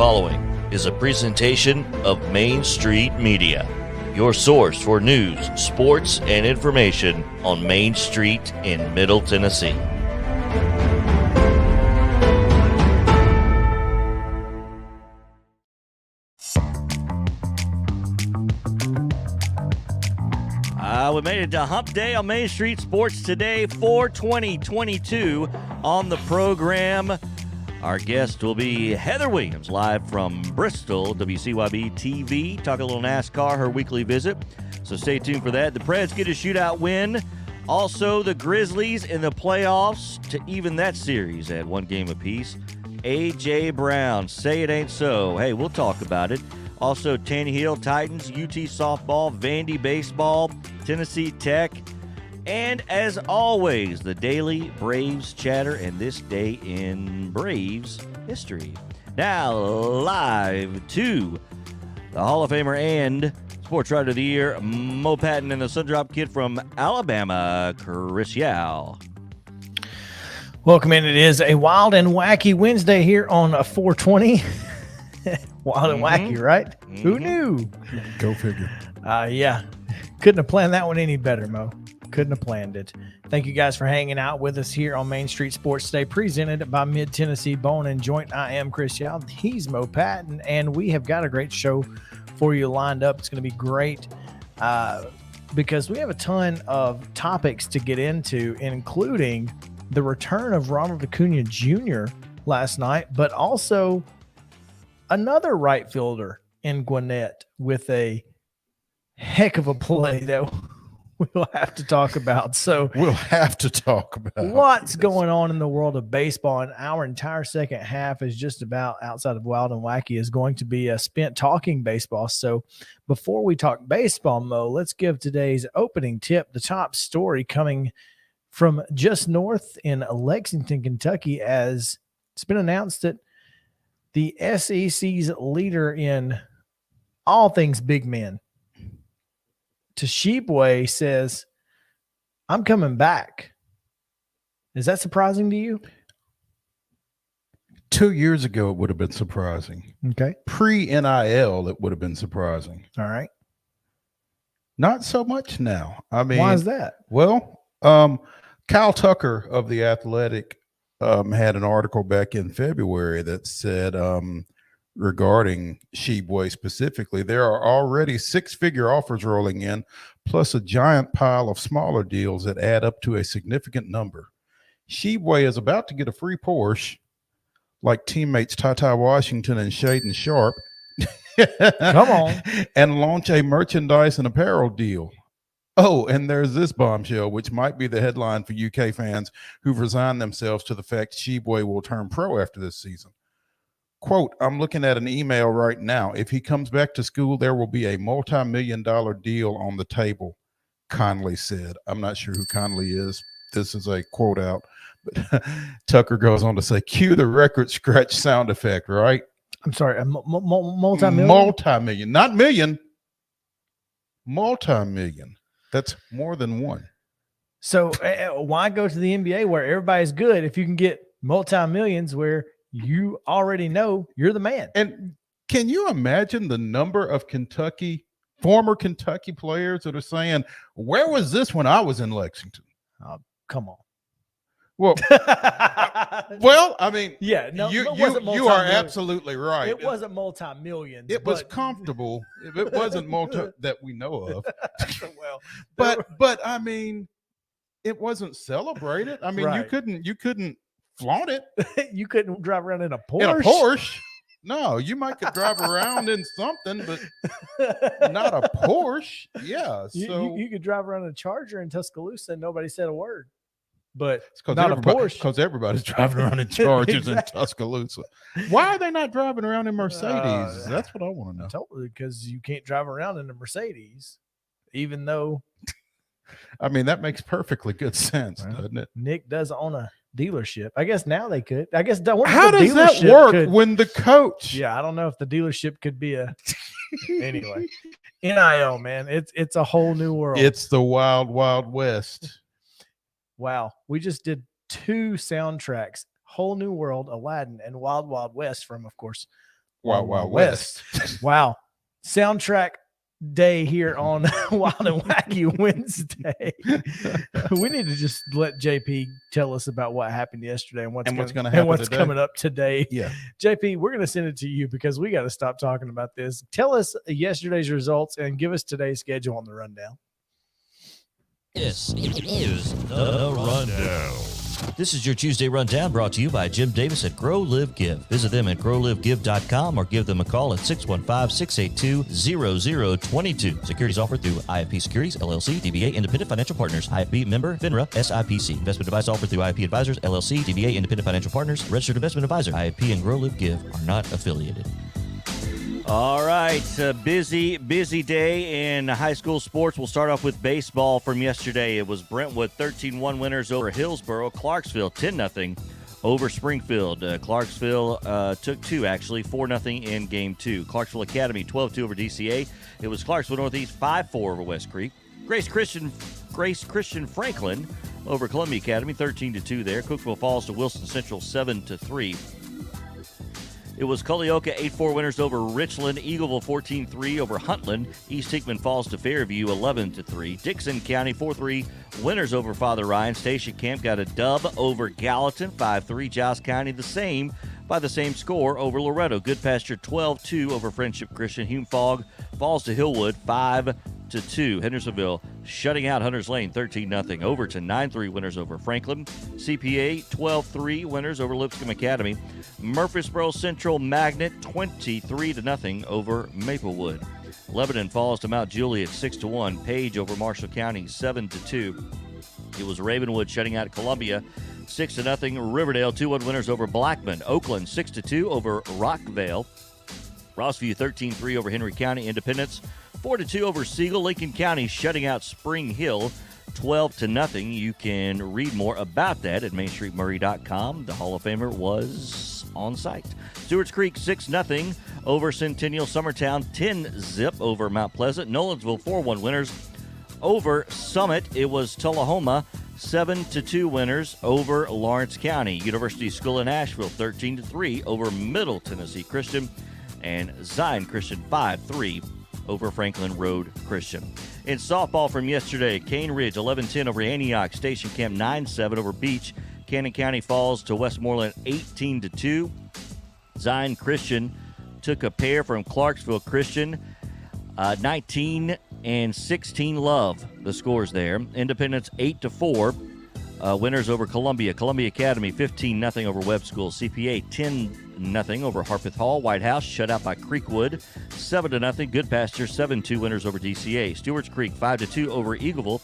following is a presentation of Main Street Media, your source for news, sports, and information on Main Street in Middle Tennessee. We made it to Hump Day on Main Street Sports today for 2022. On the program, our guest will be Heather Williams, live from Bristol, WCYB-TV. Talk a little NASCAR, her weekly visit. So stay tuned for that. The Preds get a shootout win. Also, the Grizzlies in the playoffs to even that series at one game apiece. A.J. Brown, say it ain't so. Hey, we'll talk about it. Also, TANNEHILL, Titans, UT softball, Vandy baseball, Tennessee Tech, and as always, the daily Braves chatter and this day in Braves history. Now, live to the Hall of Famer and Sports Writer of the Year, Mo Patton, and the Sundrop Kid from Alabama, Chris Yao. Welcome in. It is a wild and wacky Wednesday here on 420. Wild and wacky, right? Who knew? Go figure. Yeah. Couldn't have planned that one any better, Mo. Couldn't have planned it. Thank you guys for hanging out with us here on Main Street Sports Today, presented by Mid-Tennessee Bone and Joint. I am Chris Yao. He's Mo Patton, and we have got a great show for you lined up. It's going to be great because we have a ton of topics to get into, including the return of Ronald Acuna Jr. last night, but also another right fielder in Gwinnett with a heck of a play that we'll have to talk about. So we'll have to talk about what's going on in the world of baseball. And our entire second half is just about, outside of wild and wacky, is going to be spent talking baseball. So before we talk baseball, Mo, let's give today's opening tip, the top story coming from just north in Lexington, Kentucky, as it's been announced that the SEC's leader in all things big men, Tshiebwe, says, I'm coming back. Is that surprising to you? 2 years ago, it would have been surprising. Okay. Pre-NIL, it would have been surprising. All right. Not so much now. I mean, why is that? Well, Kyle Tucker of The Athletic had an article back in February that said regarding Tshiebwe specifically, there are already six-figure offers rolling in, plus a giant pile of smaller deals that add up to a significant number. Tshiebwe is about to get a free Porsche, like teammates Ty Washington and Shaden Sharp. Come on. And launch a merchandise and apparel deal. Oh, and there's this bombshell, which might be the headline for UK fans who've resigned themselves to the fact Tshiebwe will turn pro after this season. Quote, I'm looking at an email right now. If he comes back to school, there will be a multi-million-dollar deal on the table, Conley said. I'm not sure who Conley is. This is a quote out. But Tucker goes on to say, cue the record scratch sound effect, right? I'm sorry, a multi-million? Multi-million, not million. Multi-million. That's more than one. So why go to the NBA where everybody's good if you can get multi-millions where you already know you're the man? And can you imagine the number of former Kentucky players that are saying, where was this when I was in Lexington? Come on. Well, I mean, yeah, no, you are absolutely right. It wasn't multi-millions. It was comfortable. It wasn't that we know of. Well, but I mean, it wasn't celebrated. I mean, right. you couldn't flaunt it. You couldn't drive around in a Porsche. In a Porsche? No, you could drive around in something, but not a Porsche. Yeah, so you could drive around in a Charger in Tuscaloosa and nobody said a word. But it's not a Porsche. Because everybody's driving around in Chargers Exactly. in Tuscaloosa. Why are they not driving around in Mercedes? That's what I want to know. Totally, because you can't drive around in a Mercedes, even though. I mean, that makes perfectly good sense, doesn't it? Nick does own a dealership. I guess now they could. I guess how does that work when the coach? Yeah, I don't know if the dealership could be a. Anyway, NIL, man, it's a whole new world. It's the wild, wild west. Wow, we just did 2 soundtracks: Whole New World, Aladdin, and Wild Wild West from, of course, Wild Wild West. Wow. Soundtrack day here on Wild and Wacky Wednesday. We need to just let JP tell us about what happened yesterday and what's going to happen and what's coming up today. Yeah. JP, we're going to send it to you because we got to stop talking about this. Tell us yesterday's results and give us today's schedule on the rundown. This is the Rundown. This is your Tuesday Rundown brought to you by Jim Davis at Grow Live Give. Visit them at growlivegive.com or give them a call at 615-682-0022. Securities offered through IFP Securities, LLC, DBA Independent Financial Partners, IFP member, FINRA, SIPC. Investment advice offered through IFP Advisors, LLC, DBA Independent Financial Partners, Registered Investment Advisor. IFP and Grow Live Give are not affiliated. All right, busy day in high school sports. We'll start off with baseball from yesterday. It was Brentwood 13-1 winners over Hillsboro. Clarksville 10-0 over Springfield. Clarksville took two, actually, 4-0 in Game 2. Clarksville Academy 12-2 over DCA. It was Clarksville Northeast 5-4 over West Creek. Grace Christian Franklin over Columbia Academy 13-2 there. Cookeville Falls to Wilson Central 7-3. It was Culleoka 8-4 winners over Richland. Eagleville 14-3 over Huntland. East Hickman Falls to Fairview 11-3. Dixon County 4-3 winners over Father Ryan. Station Camp got a dub over Gallatin 5-3. Giles County the same by the same score over Loretto. Goodpasture 12-2 over Friendship Christian. Hume Fogg falls to Hillwood 5-2. Hendersonville shutting out Hunters Lane 13-0. Overton 9-3 winners over Franklin. CPA 12-3 winners over Lipscomb Academy. Murfreesboro Central Magnet 23-0 over Maplewood. Lebanon falls to Mount Juliet 6-1. Page over Marshall County 7-2. It was Ravenwood shutting out Columbia 6-0. Riverdale 2-1 winners over Blackman. Oakland 6-2 over Rockvale. Rossview 13-3 over Henry County. Independence 4-2 over Siegel. Lincoln County shutting out Spring Hill 12-0. You can read more about that at MainStreetMurray.com. The Hall of Famer was on site. Stewart's Creek 6-0 over Centennial. Summertown 10-0 over Mount Pleasant. Nolensville 4-1 winners over Summit. It was Tullahoma 7-2 winners over Lawrence County. University School in Asheville 13-3 over Middle Tennessee Christian. And Zion Christian 5-3 over Franklin Road Christian. In softball from yesterday, Cane Ridge 11-10 over Antioch. Station Camp 9-7 over Beach. Cannon County falls to Westmoreland 18-2. Zion Christian took a pair from Clarksville Christian. 19-16 Love, the scores there. Independence 8-4. Winners over Columbia. Columbia Academy 15-0 over Webb School. CPA 10-0 over Harpeth Hall. White House shut out by Creekwood 7-0. Goodpasture 7-2 winners over DCA. Stewart's Creek 5-2 over Eagleville.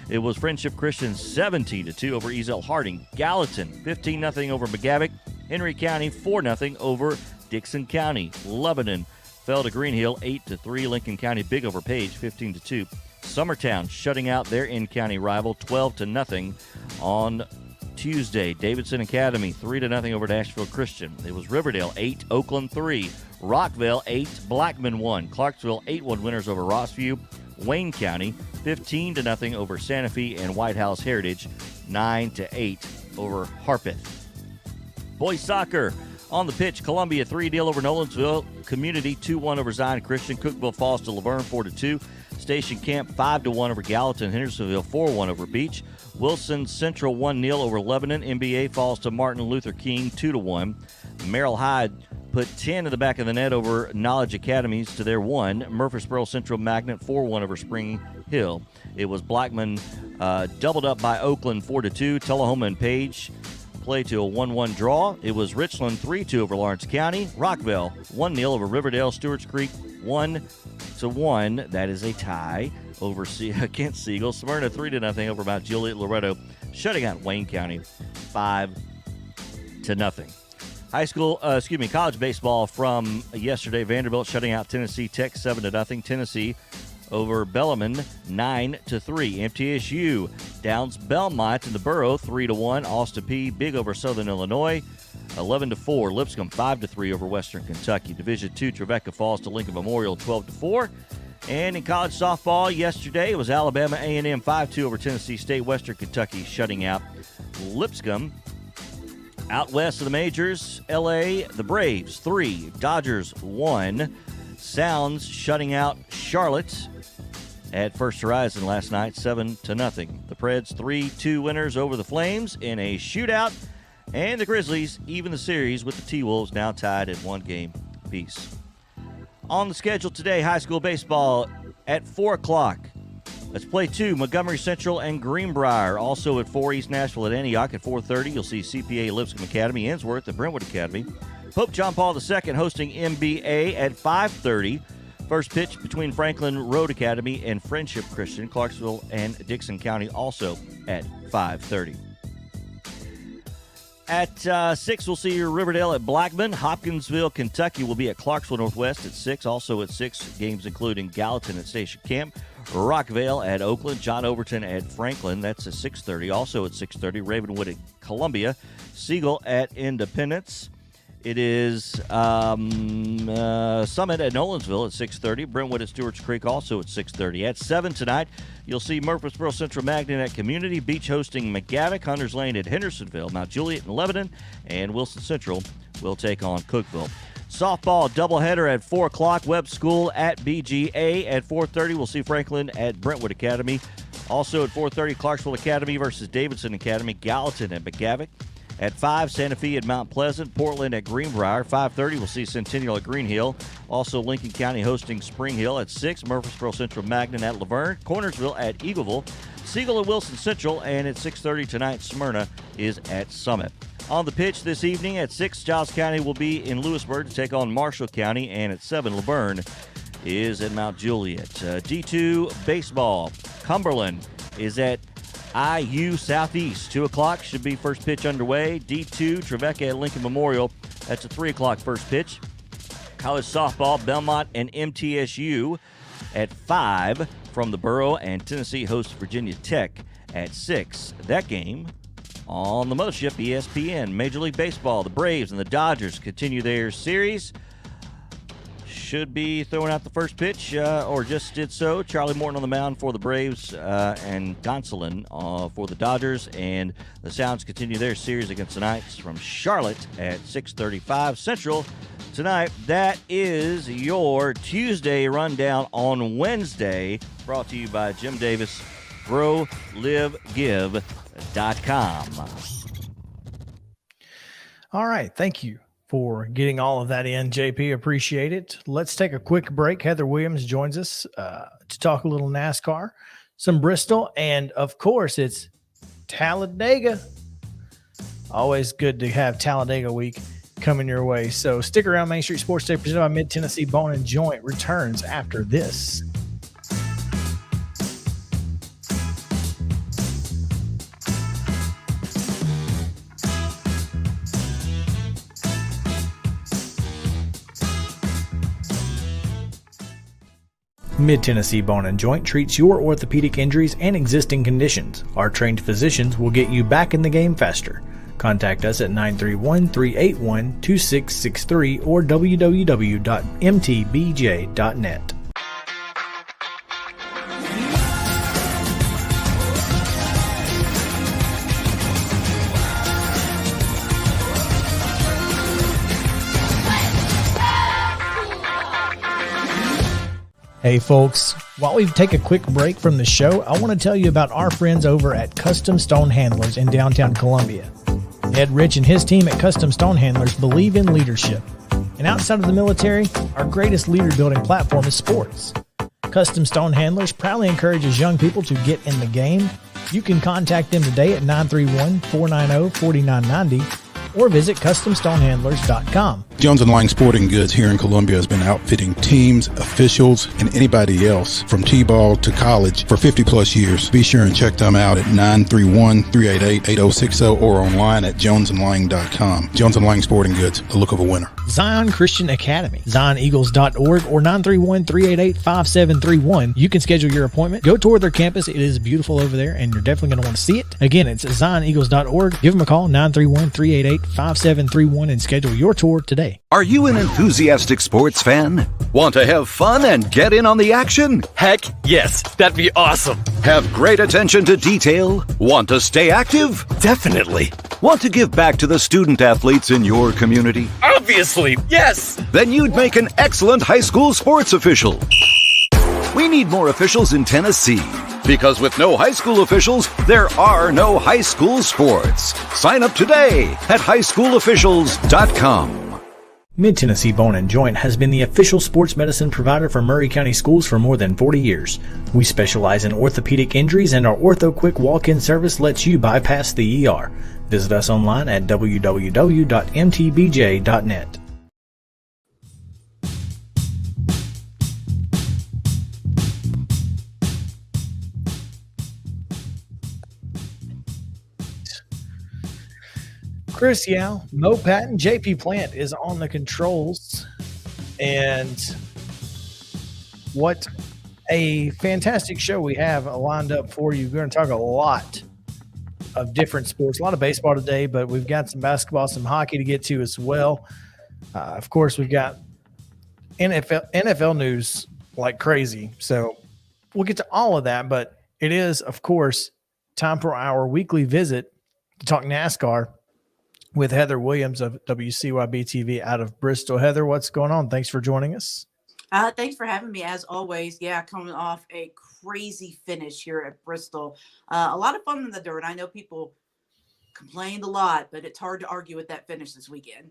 It was Friendship Christian 17-2 over Ezel Harding. Gallatin 15-0 over McGavick. Henry County 4-0 over Dixon County. Lebanon fell to Green Hill 8-3. Lincoln County big over Page 15-2. Summertown shutting out their in-county rival 12-0 on Tuesday. Davidson Academy 3-0 over Nashville Christian. It was Riverdale 8, Oakland 3, Rockville 8, Blackman 1, Clarksville 8-1 winners over Rossview. Wayne County 15-0 over Santa Fe, and White House Heritage 9-8 over Harpeth. Boys soccer on the pitch. Columbia 3-0 over Nolensville. Community 2-1 over Zion Christian. Cookeville falls to Laverne 4-2. Station Camp 5-1 over Gallatin. Hendersonville 4-1 over Beach. Wilson Central 1-0 over Lebanon. NBA falls to Martin Luther King 2-1. Merrill Hyde put 10 in the back of the net over Knowledge Academies to their 1. Murfreesboro Central Magnet 4-1 over Spring Hill. It was Blackman doubled up by Oakland 4-2. Tullahoma and Page play to a 1-1 draw. It was Richland 3-2 over Lawrence County. Rockville 1-0 over Riverdale. Stewart's Creek 1-1. That is a tie over Kent Siegel. Smyrna 3-0 over Mount Juliet. Loretto shutting out Wayne County 5-0. College baseball from yesterday. Vanderbilt shutting out Tennessee Tech 7-0. Tennessee over Bellarmine 9-3. MTSU downs Belmont in the Borough 3-1. Austin P big over Southern Illinois 11-4. Lipscomb 5-3 over Western Kentucky. Division II Trevecca falls to Lincoln Memorial 12-4. And in college softball yesterday, it was Alabama A&M 5-2 over Tennessee State. Western Kentucky shutting out Lipscomb Out west of the majors, LA, the Braves 3, Dodgers 1. Sounds shutting out Charlotte at First Horizon last night, 7-0. The Preds 3-2 winners over the Flames in a shootout. And the Grizzlies even the series with the T-Wolves now tied at 1 game apiece. On the schedule today, high school baseball at 4 o'clock. Let's play 2, Montgomery Central and Greenbrier. Also at 4, East Nashville at Antioch at 4:30. You'll see CPA Lipscomb Academy, Ainsworth at Brentwood Academy. Pope John Paul II hosting MBA at 5:30. First pitch between Franklin Road Academy and Friendship Christian, Clarksville and Dixon County, also at 5:30. At 6, we'll see Riverdale at Blackman. Hopkinsville, Kentucky will be at Clarksville Northwest at 6. Also at 6, games including Gallatin at Station Camp. Rockvale at Oakland. John Overton at Franklin. That's at 6:30. Also at 6:30, Ravenwood at Columbia. Siegel at Independence. It is Summit at Nolensville at 6:30. Brentwood at Stewart's Creek also at 6:30. At 7 tonight, you'll see Murfreesboro Central Magnet at Community. Beach hosting McGavick. Hunters Lane at Hendersonville. Mount Juliet and Lebanon. And Wilson Central will take on Cookeville. Softball doubleheader at 4 o'clock. Webb School at BGA. At 4:30, we'll see Franklin at Brentwood Academy. Also at 4:30, Clarksville Academy versus Davidson Academy. Gallatin at McGavick. At 5, Santa Fe at Mount Pleasant. Portland at Greenbrier. 5:30, we'll see Centennial at Green Hill. Also Lincoln County hosting Spring Hill. At 6, Murfreesboro Central Magnet at Laverne. Cornersville at Eagleville. Siegel at Wilson Central. And at 6:30 tonight, Smyrna is at Summit. On the pitch this evening at 6, Giles County will be in Lewisburg to take on Marshall County. And at 7, Laverne is at Mount Juliet. D2 baseball. Cumberland is at IU Southeast. 2 o'clock should be first pitch underway. D2 Trevecca at Lincoln Memorial. That's a 3 o'clock first pitch. College softball, Belmont and MTSU at 5 from the Borough, and Tennessee hosts Virginia Tech at 6. That game on the mothership, ESPN. Major League Baseball, the Braves and the Dodgers continue their series. Should be throwing out the first pitch, or just did so. Charlie Morton on the mound for the Braves, and Gonsolin for the Dodgers. And the Sounds continue their series against the Knights from Charlotte at 6:35 Central tonight. That is your Tuesday rundown on Wednesday, brought to you by Jim Davis, GrowLiveGive.com. All right, thank you for getting all of that in, JP. Appreciate it. Let's take a quick break. Heather Williams joins us to talk a little NASCAR, some Bristol, and of course, it's Talladega. Always good to have Talladega week coming your way. So stick around. Main Street Sports Day, presented by Mid-Tennessee Bone and Joint, returns after this. Mid-Tennessee Bone and Joint treats your orthopedic injuries and existing conditions. Our trained physicians will get you back in the game faster. Contact us at 931-381-2663 or www.mtbj.net. Hey folks, while we take a quick break from the show, I want to tell you about our friends over at Custom Stone Handlers in downtown Columbia. Ed Rich and his team at Custom Stone Handlers believe in leadership. And outside of the military, our greatest leader building platform is sports. Custom Stone Handlers proudly encourages young people to get in the game. You can contact them today at 931-490-4990 or visit CustomStonehandlers.com. Jones & Lang Sporting Goods here in Columbia has been outfitting teams, officials, and anybody else from T-ball to college for 50-plus years. Be sure and check them out at 931-388-8060 or online at jonesandlang.com. Jones & Lang Sporting Goods, the look of a winner. Zion Christian Academy, ZionEagles.org or 931-388-5731. You can schedule your appointment. Go tour their campus. It is beautiful over there, and you're definitely going to want to see it. Again, it's ZionEagles.org. Give them a call, 931-388-5731. 888-5731 and schedule your tour today. Are you an enthusiastic sports fan? Want to have fun and get in on the action? Heck, yes, that'd be awesome. Have great attention to detail? Want to stay active? Definitely. Want to give back to the student athletes in your community? Obviously, yes. Then you'd make an excellent high school sports official. We need more officials in Tennessee, because with no high school officials, there are no high school sports. Sign up today at highschoolofficials.com. Mid-Tennessee Bone and Joint has been the official sports medicine provider for Maury County Schools for more than 40 years. We specialize in orthopedic injuries, and our Ortho Quick walk-in service lets you bypass the ER. Visit us online at www.mtbj.net. Chris Yao, Mo Patton, JP Plant is on the controls, and what a fantastic show we have lined up for you. We're going to talk a lot of different sports, a lot of baseball today, but we've got some basketball, some hockey to get to as well. Of course, we've got NFL news like crazy, so we'll get to all of that, but it is, of course, time for our weekly visit to talk NASCAR with Heather Williams of WCYB-TV out of Bristol. Heather, what's going on? Thanks for joining us. Thanks for having me, as always. Yeah, coming off a crazy finish here at Bristol. A lot of fun in the dirt. I know people complained a lot, but it's hard to argue with that finish this weekend.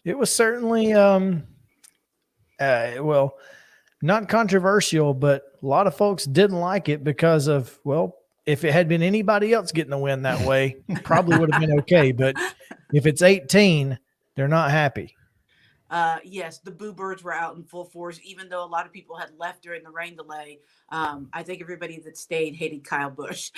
It was certainly, well, not controversial, but a lot of folks didn't like it because of, well, if it had been anybody else getting the win that way, probably would have been okay. But if it's 18, they're not happy. Yes, the Boo Birds were out in full force, even though a lot of people had left during the rain delay. I think everybody that stayed hated Kyle Busch.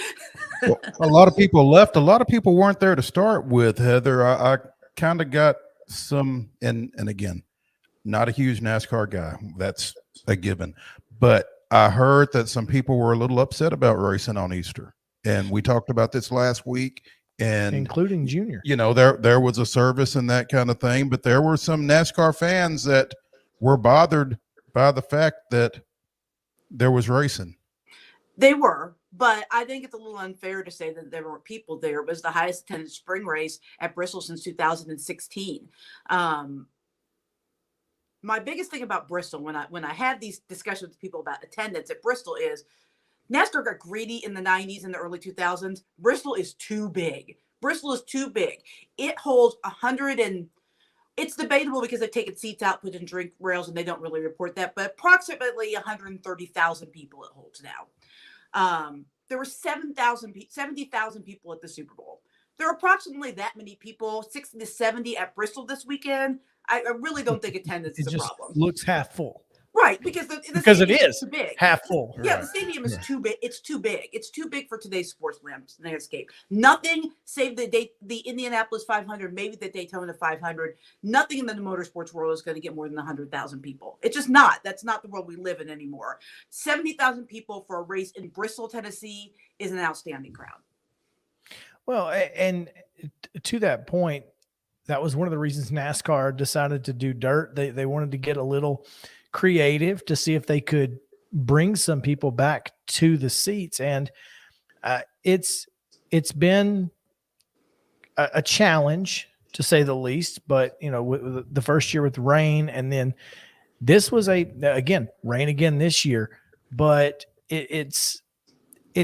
Well, a lot of people left. A lot of people weren't there to start with, Heather. I kind of got some, and again, not a huge NASCAR guy. That's a given. But I heard that some people were a little upset about racing on Easter. And we talked about this last week. And including Junior. You know, there was a service and that kind of thing, but there were some NASCAR fans that were bothered by the fact that there was racing. They were, but I think it's a little unfair to say that there were people there. It was the highest attended spring race at Bristol since 2016. My biggest thing about Bristol, when I had these discussions with people about attendance at Bristol, is NASCAR got greedy in the 90s and the early 2000s. Bristol is too big. Bristol is too big. It holds 100 and it's debatable because they've taken seats out, put in drink rails, and they don't really report that, but approximately 130,000 people it holds now. There were 70,000 people at the Super Bowl. There are approximately that many people, 60 to 70 at Bristol this weekend. I really don't think attendance is a problem. Looks half full. Right, because because it is too big. Half full. Yeah, the stadium is too big. It's too big. It's too big for today's sports landscape. Nothing save the Indianapolis 500, maybe the Daytona 500. Nothing in the motorsports world is going to get more than 100,000 people. It's just not. That's not the world we live in anymore. 70,000 people for a race in Bristol, Tennessee is an outstanding crowd. Well, and to that point, that was one of the reasons NASCAR decided to do dirt. They wanted to get a little creative to see if they could bring some people back to the seats. And it's been a challenge, to say the least. But, you know, with the first year with rain, and then this was rain again this year. But it's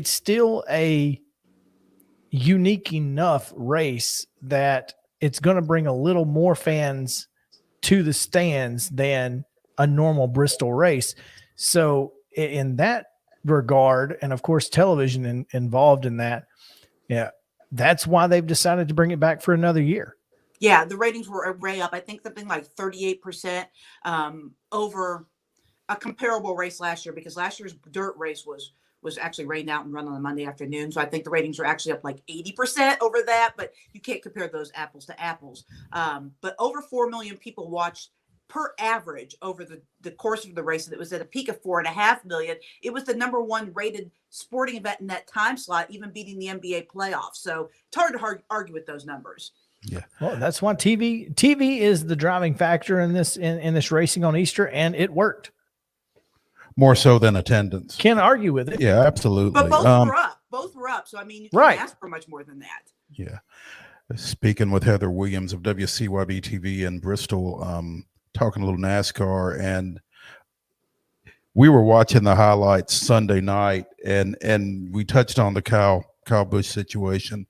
still a unique enough race that it's going to bring a little more fans to the stands than a normal Bristol race. So in that regard, and of course television involved in that, yeah, that's why they've decided to bring it back for another year. Yeah, the ratings were way up. I think something like 38% over a comparable race last year, because last year's dirt race was actually rained out and run on a Monday afternoon. So I think the ratings were actually up like 80% over that, but you can't compare those apples to apples. But over 4 million people watched per average over the course of the race. And it was at a peak of 4.5 million. It was the #1 rated sporting event in that time slot, even beating the NBA playoffs. So it's hard to argue with those numbers. Yeah. Well, that's why TV is the driving factor in this racing on Easter, and it worked. More so than attendance. Can't argue with it. Yeah, absolutely. But both were up. So I mean, you can't ask for much more than that. Yeah. Speaking with Heather Williams of WCYB-TV in Bristol, talking a little NASCAR, and we were watching the highlights Sunday night, and we touched on the Kyle Busch situation.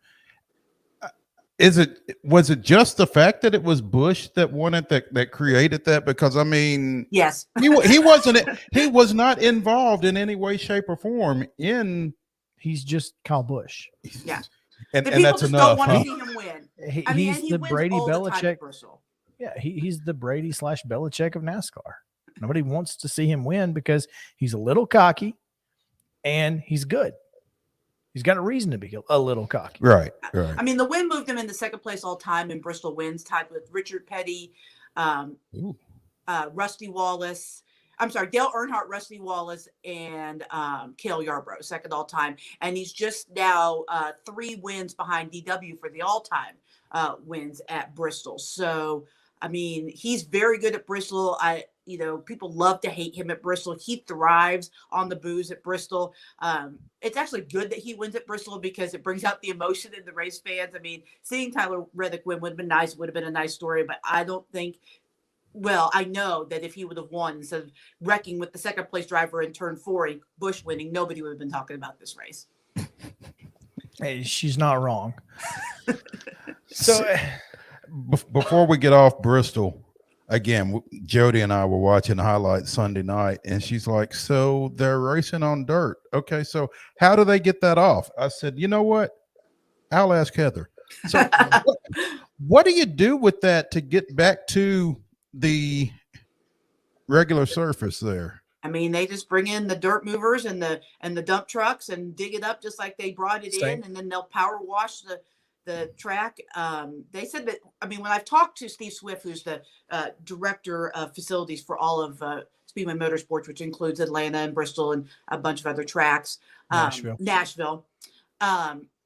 Was it just the fact that it was Busch that won it that created that? Because I mean, yes, he was not involved in any way, shape, or form in. He's just Kyle Busch. Yeah, and people that's just enough. don't want to see him win. He's the Brady Belichick. Yeah, he's the Brady / Belichick of NASCAR. Nobody wants to see him win because he's a little cocky, and he's good. He's got a reason to be a little cocky. Right. I mean, the win moved him into second place all time in Bristol wins, tied with Richard Petty, Rusty Wallace. I'm sorry, Dale Earnhardt, Rusty Wallace, and Cale Yarborough, second all time. And he's just now 3 wins behind DW for the all-time wins at Bristol. So, I mean, he's very good at Bristol. People love to hate him at Bristol. He thrives on the booze at Bristol. It's actually good that he wins at Bristol because it brings out the emotion in the race fans. I mean, seeing Tyler Reddick win would have been nice. It would have been a nice story, but I don't think, I know that if he would have won instead of wrecking with the second place driver in turn 4, Busch winning, nobody would have been talking about this race. Hey, she's not wrong. So before we get off Bristol, again, Jody and I were watching the highlights Sunday night, and she's like, so they're racing on dirt. Okay, so how do they get that off? I said, you know what? I'll ask Heather. So what do you do with that to get back to the regular surface there? I mean, they just bring in the dirt movers and the dump trucks and dig it up just like they brought it in, and then they'll power wash the track. They said that, I mean, when I've talked to Steve Swift, who's the director of facilities for all of Speedway Motorsports, which includes Atlanta and Bristol and a bunch of other tracks, Nashville.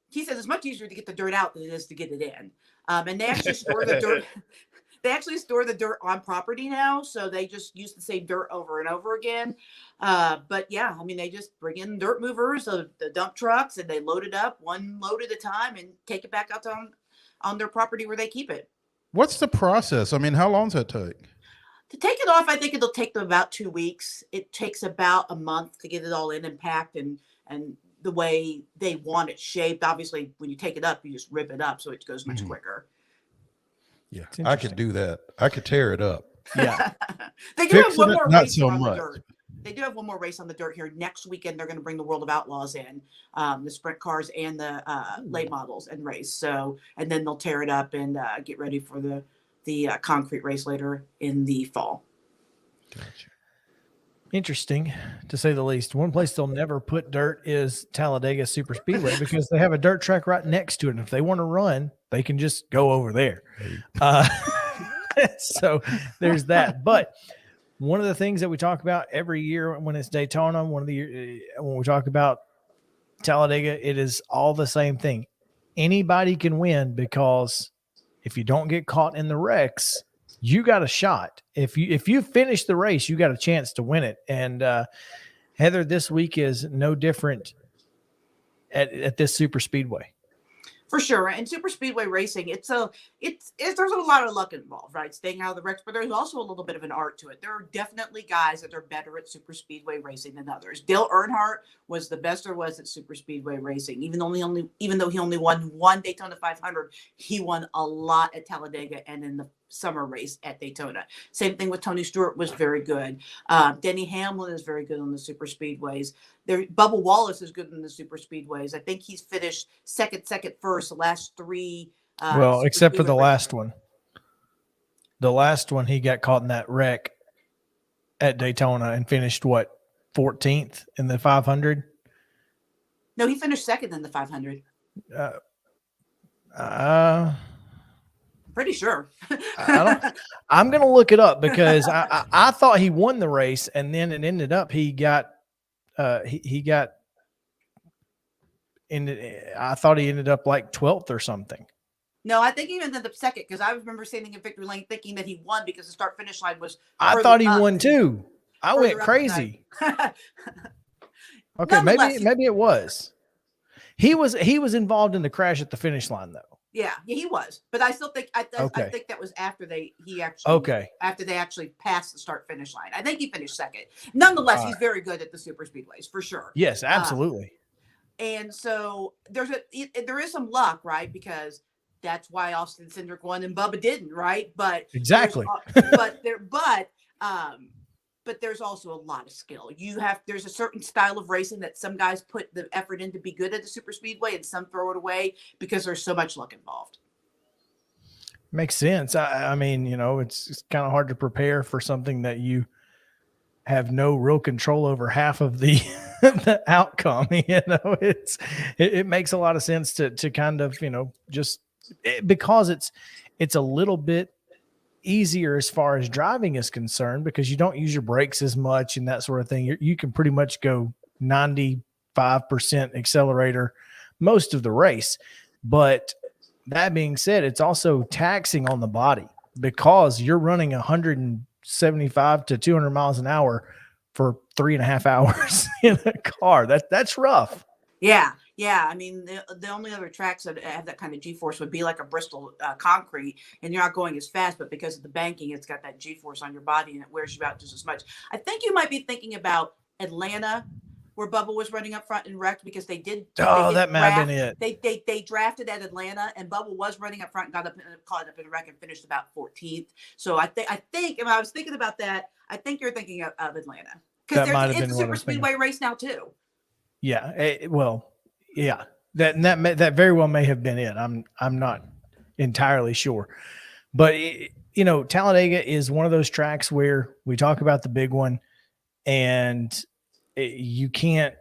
He says it's much easier to get the dirt out than it is to get it in. And they actually store the dirt. They actually store the dirt on property now, so they just use the same dirt over and over again. But yeah, I mean, they just bring in dirt movers, the dump trucks, and they load it up one load at a time and take it back out on their property where they keep it. What's the process? I mean, how long does that take? To take it off, I think it'll take them about 2 weeks. It takes about a month to get it all in and packed and the way they want it shaped. Obviously, when you take it up, you just rip it up, so it goes much quicker. Yeah, I could do that. I could tear it up. Yeah. They do have one more not race so on much. the dirt. They do have one more race on the dirt here next weekend. They're going to bring the World of Outlaws in, the sprint cars and the late models and race. So, and then they'll tear it up and get ready for the concrete race later in the fall. Gotcha. Interesting, to say the least. One place they'll never put dirt is Talladega Super Speedway because they have a dirt track right next to it. And if they want to run, they can just go over there. So there's that. But one of the things that we talk about every year when it's Daytona, when we talk about Talladega, it is all the same thing. Anybody can win because if you don't get caught in the wrecks, you got a shot. If you finish the race, you got a chance to win it. And Heather, this week is no different at this super speedway. For sure. And super speedway racing, there's a lot of luck involved, right? Staying out of the wrecks, but there's also a little bit of an art to it. There are definitely guys that are better at super speedway racing than others. Dale Earnhardt was the best there was at super speedway racing. Even though he only won one Daytona 500, he won a lot at Talladega and in the summer race at Daytona. Same thing with Tony Stewart, was very good. Denny Hamlin is very good on the super speedways. Bubba Wallace is good in the super speedways. I think he's finished second, first the last 3. Well, except for the last one. The last one, he got caught in that wreck at Daytona and finished 14th in the 500. No, he finished second in the 500. Pretty sure. I'm going to look it up because I thought he won the race, and then it ended up I thought he ended up like 12th or something. No, I think he ended up second because I remember standing in victory lane thinking that he won because the start finish line was. I thought he won too. I went crazy. Okay, maybe it was. He was involved in the crash at the finish line though. Yeah, he was, but I still think I think that was after they actually passed the start finish line. I think he finished second. Nonetheless, he's very good at the super speedways for sure. Yes, absolutely. And so there is some luck, right? Because that's why Austin Cindric won and Bubba didn't, right? But exactly. But there's also a lot of skill. There's a certain style of racing that some guys put the effort in to be good at the super speedway and some throw it away because there's so much luck involved. Makes sense. I mean, it's kind of hard to prepare for something that you have no real control over half of the the outcome. It makes a lot of sense to kind of, because it's a little bit easier as far as driving is concerned because you don't use your brakes as much and that sort of thing. You can pretty much go 95% accelerator most of the race. But that being said, it's also taxing on the body because you're running 175 to 200 miles an hour for 3.5 hours in a car. That's rough. Yeah. I mean, the only other tracks that have that kind of G-force would be like a Bristol concrete, and you're not going as fast, but because of the banking, it's got that G-force on your body and it wears you out just as much. I think you might be thinking about Atlanta, where Bubba was running up front and wrecked because they did. That might have been it. They drafted at Atlanta, and Bubba was running up front and caught up in a wreck and finished about 14th. So I think, if I was thinking about that, I think you're thinking of Atlanta because it's a super speedway race now too. Yeah. Yeah, that very well may have been it. I'm not entirely sure, but Talladega is one of those tracks where we talk about the big one, and you can't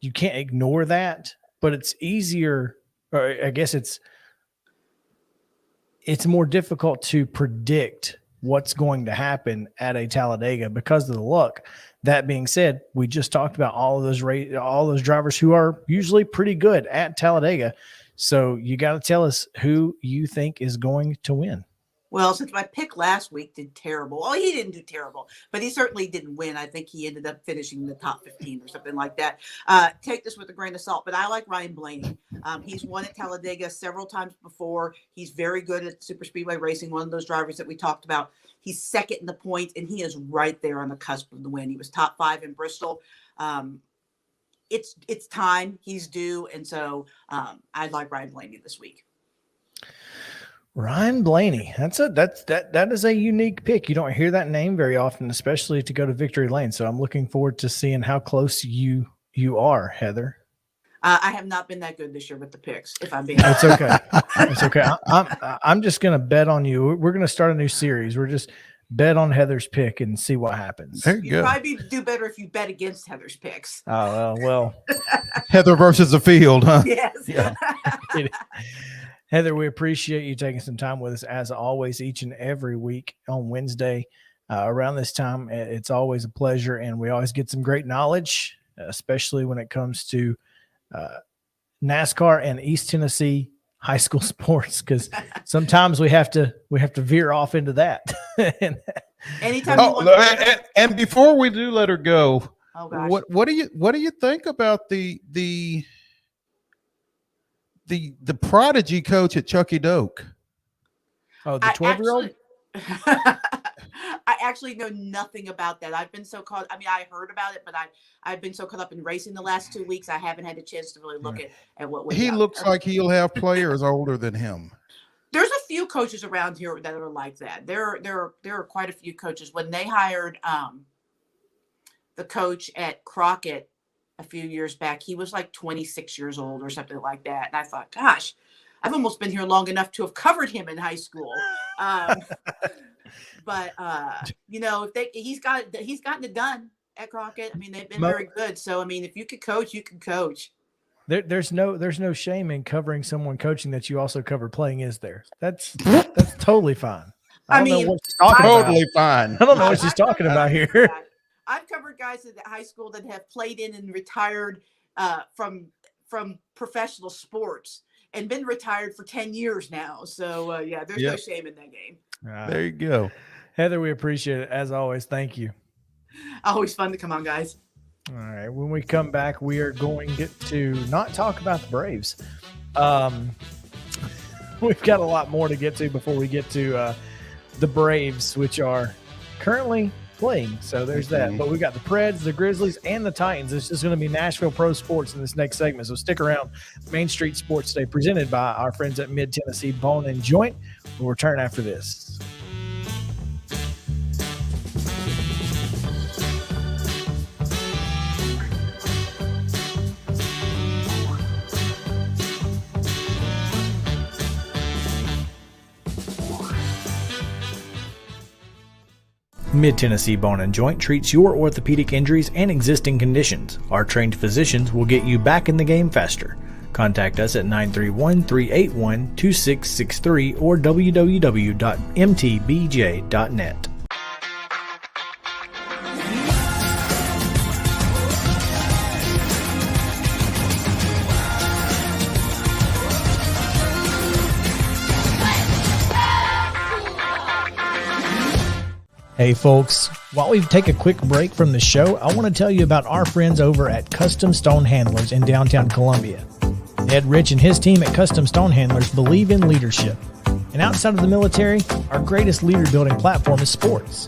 ignore that. But it's easier, or I guess it's more difficult to predict what's going to happen at a Talladega because of the luck. That being said, we just talked about all those drivers who are usually pretty good at Talladega. So you got to tell us who you think is going to win. Well, since my pick last week did terrible. Oh, he didn't do terrible, but he certainly didn't win. I think he ended up finishing in the top 15 or something like that. Take this with a grain of salt, but I like Ryan Blaney. He's won at Talladega several times before. He's very good at super speedway racing, one of those drivers that we talked about. He's second in the points, and he is right there on the cusp of the win. He was top 5 in Bristol. It's time. He's due, and so I'd like Ryan Blaney this week. Ryan Blaney. That is a unique pick. You don't hear that name very often, especially to go to victory lane. So I'm looking forward to seeing how close you are, Heather. I have not been that good this year with the picks, if I'm being honest. It's okay. It's okay. I'm just going to bet on you. We're going to start a new series. We're just bet on Heather's pick and see what happens. You'd probably do better if you bet against Heather's picks. Oh, well. Heather versus the field, huh? Yes. Yeah. Heather, we appreciate you taking some time with us as always, each and every week on Wednesday around this time. It's always a pleasure, and we always get some great knowledge, especially when it comes to NASCAR and East Tennessee high school sports, because sometimes we have to veer off into that. Anytime. And before we do let her go, oh gosh, what do you think about the prodigy coach at Chucky Doak? Oh, the 12-year-old. I actually know nothing about that. I've been so caught. I mean, I heard about it, but I've been so caught up in racing the last 2 weeks. I haven't had a chance to really look at what he looks like. He'll have players older than him. There's a few coaches around here that are like that. There are quite a few coaches. When they hired the coach at Crockett a few years back, he was like 26 years old or something like that. And I thought, gosh, I've almost been here long enough to have covered him in high school. But he's gotten it done at Crockett. I mean, they've been very good. So I mean, if you could coach, you can coach. There's no shame in covering someone coaching that you also covered playing, is there? That's totally fine. I don't know what she's talking totally about. Fine. I don't know what she's talking about here. I've covered guys at high school that have played in and retired from professional sports. and been retired for 10 years now. So yeah, there's no shame in that game. There you go. Heather, we appreciate it as always. Thank you. Always fun to come on, guys. All right. When we come back, we are going to not talk about the Braves. We've got a lot more to get to before we get to the Braves, which are currently playing. So there's that. But we got the Preds, the Grizzlies, and the Titans. This is going to be Nashville Pro Sports in this next segment. So stick around. Main Street Sports Today, presented by our friends at Mid-Tennessee Bone and Joint. We'll return after this. Mid-Tennessee Bone and Joint treats your orthopedic injuries and existing conditions. Our trained physicians will get you back in the game faster. Contact us at 931-381-2663 or www.mtbj.net. Hey folks, while we take a quick break from the show, I want to tell you about our friends over at Custom Stone Handlers in downtown Columbia. Ed Rich and his team at Custom Stone Handlers believe in leadership. And outside of the military, our greatest leader building platform is sports.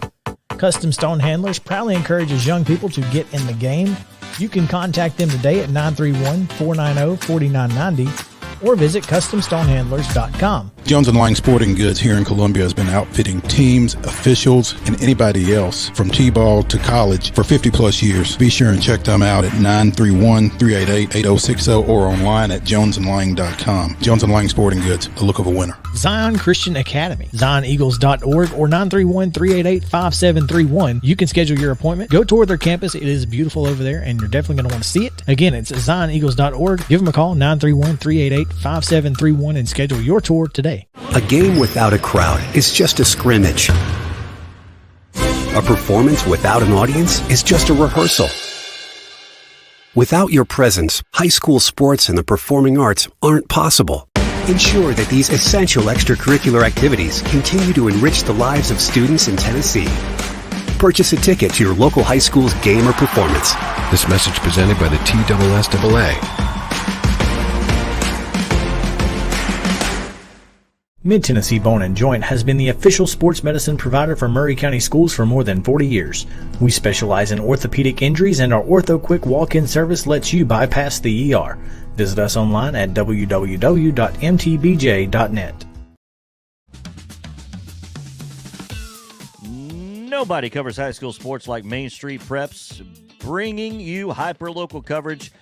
Custom Stone Handlers proudly encourages young people to get in the game. You can contact them today at 931-490-4990 or visit CustomStonehandlers.com. Jones & Lang Sporting Goods here in Columbia has been outfitting teams, officials, and anybody else from T-ball to college for 50 plus years. Be sure and check them out at 931-388-8060 or online at jonesandlang.com. Jones & Lang Sporting Goods, the look of a winner. Zion Christian Academy, ZionEagles.org or 931-388-5731. You can schedule your appointment. Go tour their campus. It is beautiful over there, and you're definitely going to want to see it. Again, it's ZionEagles.org. Give them a call, 931-388-5731, and schedule your tour today. A game without a crowd is just a scrimmage. A performance without an audience is just a rehearsal. Without your presence, high school sports and the performing arts aren't possible. Ensure that these essential extracurricular activities continue to enrich the lives of students in Tennessee. Purchase a ticket to your local high school's game or performance. This message presented by the TSSAA. Mid-Tennessee Bone and Joint has been the official sports medicine provider for Maury County schools for more than 40 years. We specialize in orthopedic injuries, and our Ortho Quick walk-in service lets you bypass the ER. Visit us online at www.mtbj.net. Nobody covers high school sports like Main Street Preps, bringing you hyper-local coverage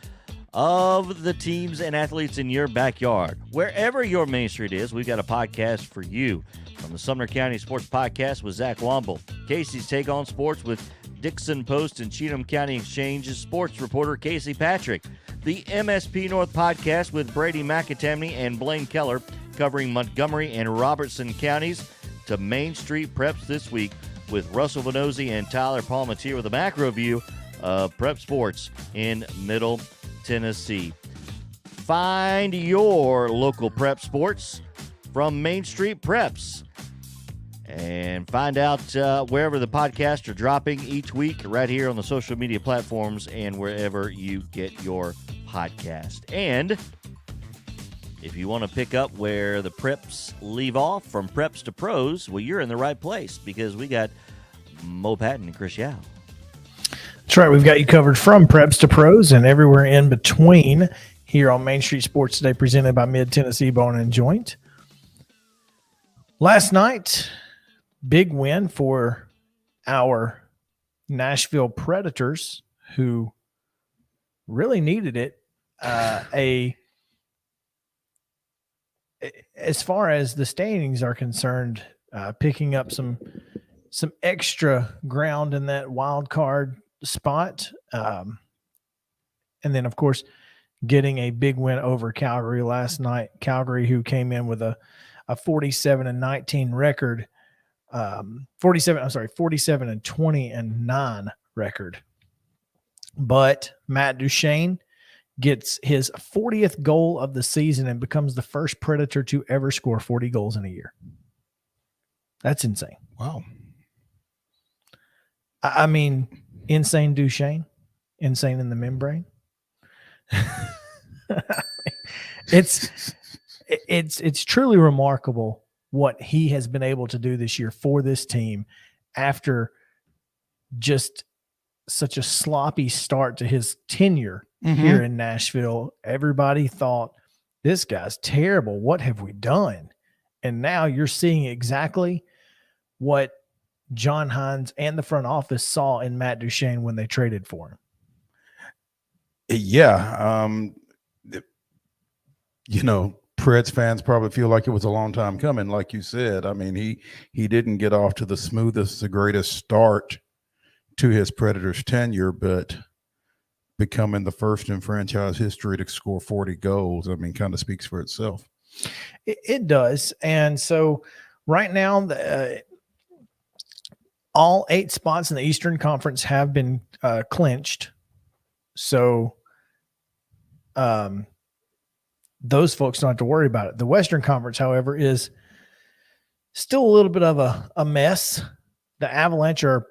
of the teams and athletes in your backyard. Wherever your Main Street is, we've got a podcast for you. From the Sumner County Sports Podcast with Zach Womble, Casey's Take on Sports with Dixon Post and Cheatham County Exchange's sports reporter Casey Patrick, the MSP North Podcast with Brady McAtamney and Blaine Keller covering Montgomery and Robertson counties, to Main Street Preps this week with Russell Venozzi and Tyler Palmatier with a macro view of prep sports in Middle Tennessee. Find your local prep sports from Main Street Preps and find out wherever the podcasts are dropping each week right here on the social media platforms and wherever you get your podcast. And if you want to pick up where the preps leave off, from preps to pros, well, you're in the right place because we got Mo Patton and Chris Yao. That's right. We've got you covered from preps to pros and everywhere in between here on Main Street Sports Today, presented by Mid-Tennessee Bone and Joint. Last night, big win for our Nashville Predators, who really needed it. As far as the standings are concerned, picking up some extra ground in that wild card spot. And then, of course, getting a big win over Calgary last night. Calgary, who came in with a 47-19 record, 47-20-9 record. But Matt Duchene gets his 40th goal of the season and becomes the first Predator to ever score 40 goals in a year. That's insane. Wow. I mean, insane Duchesne, insane in the membrane. It's truly remarkable what he has been able to do this year for this team after just such a sloppy start to his tenure here in Nashville. Everybody thought, this guy's terrible. What have we done? And now you're seeing exactly what John Hines and the front office saw in Matt Duchesne when they traded for him. Yeah. Preds fans probably feel like it was a long time coming. Like you said, I mean, he didn't get off to the smoothest, the greatest start to his Predators tenure, but becoming the first in franchise history to score 40 goals, I mean, kind of speaks for itself. It does. And so right now, all 8 spots in the Eastern Conference have been clinched. So those folks don't have to worry about it. The Western Conference, however, is still a little bit of a mess. The Avalanche are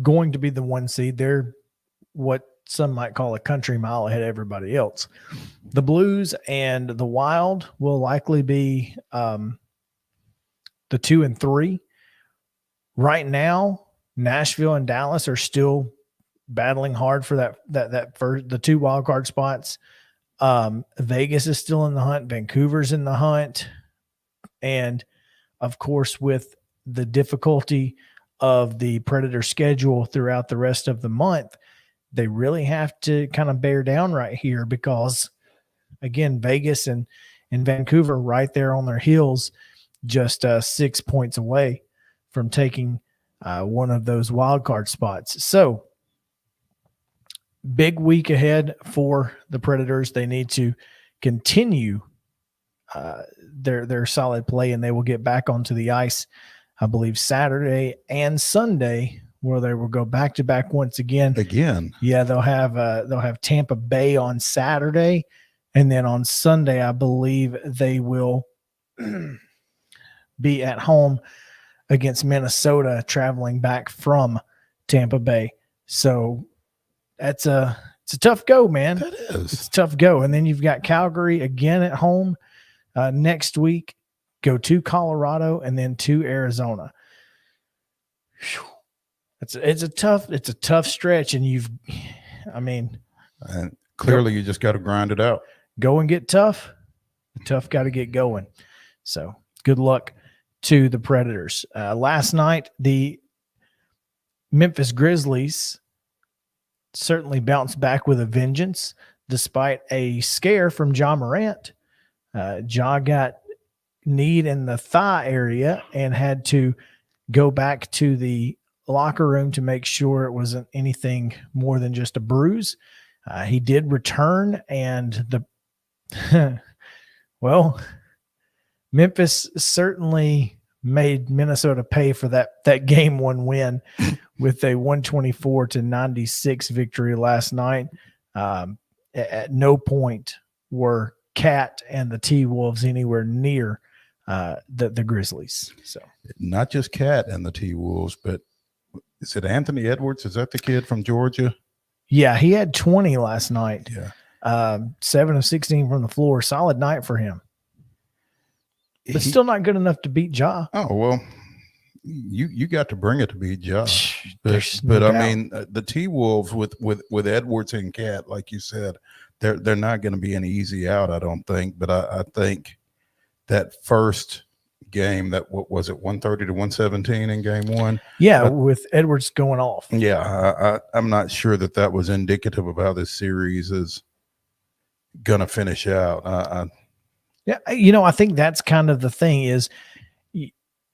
going to be the 1 seed. They're what some might call a country mile ahead of everybody else. The Blues and the Wild will likely be the 2 and 3. Right now, Nashville and Dallas are still battling hard for the 2 wild card spots. Vegas is still in the hunt. Vancouver's in the hunt. And of course, with the difficulty of the Predator schedule throughout the rest of the month, they really have to kind of bear down right here because, again, Vegas and Vancouver right there on their heels, just 6 points away from taking one of those wild card spots. So big week ahead for the Predators. They need to continue their solid play, and they will get back onto the ice, I believe, Saturday and Sunday, where they will go back to back once again. Yeah, they'll have Tampa Bay on Saturday, and then on Sunday, I believe they will be at home against Minnesota, traveling back from Tampa Bay. So it's a tough go, man. That is. It's a tough go. And then you've got Calgary again at home next week, go to Colorado, and then to Arizona. Whew. It's a tough stretch, and and clearly you just got to grind it out. Go and get tough. The tough got to get going. So good luck to the Predators. Last night, the Memphis Grizzlies certainly bounced back with a vengeance, despite a scare from Ja Morant. Ja got kneed in the thigh area and had to go back to the locker room to make sure it wasn't anything more than just a bruise. He did return, and Memphis certainly made Minnesota pay for that game 1 win with a 124-96 victory last night. At no point were Cat and the T-Wolves anywhere near the Grizzlies. So not just Cat and the T-Wolves, but is it Anthony Edwards? Is that the kid from Georgia? Yeah, he had 20 last night. Yeah. 7 of 16 from the floor. Solid night for him. But still not good enough to beat Ja. Oh, well, you got to bring it to beat Ja. There's But no I doubt. mean, the T-Wolves with Edwards and Cat, like you said, they're not going to be an easy out, I don't think. But I think that first game, what was it, 130 to 117 in game 1? Yeah, with Edwards going off. Yeah, I'm not sure that was indicative of how this series is going to finish out. Yeah, I think that's kind of the thing is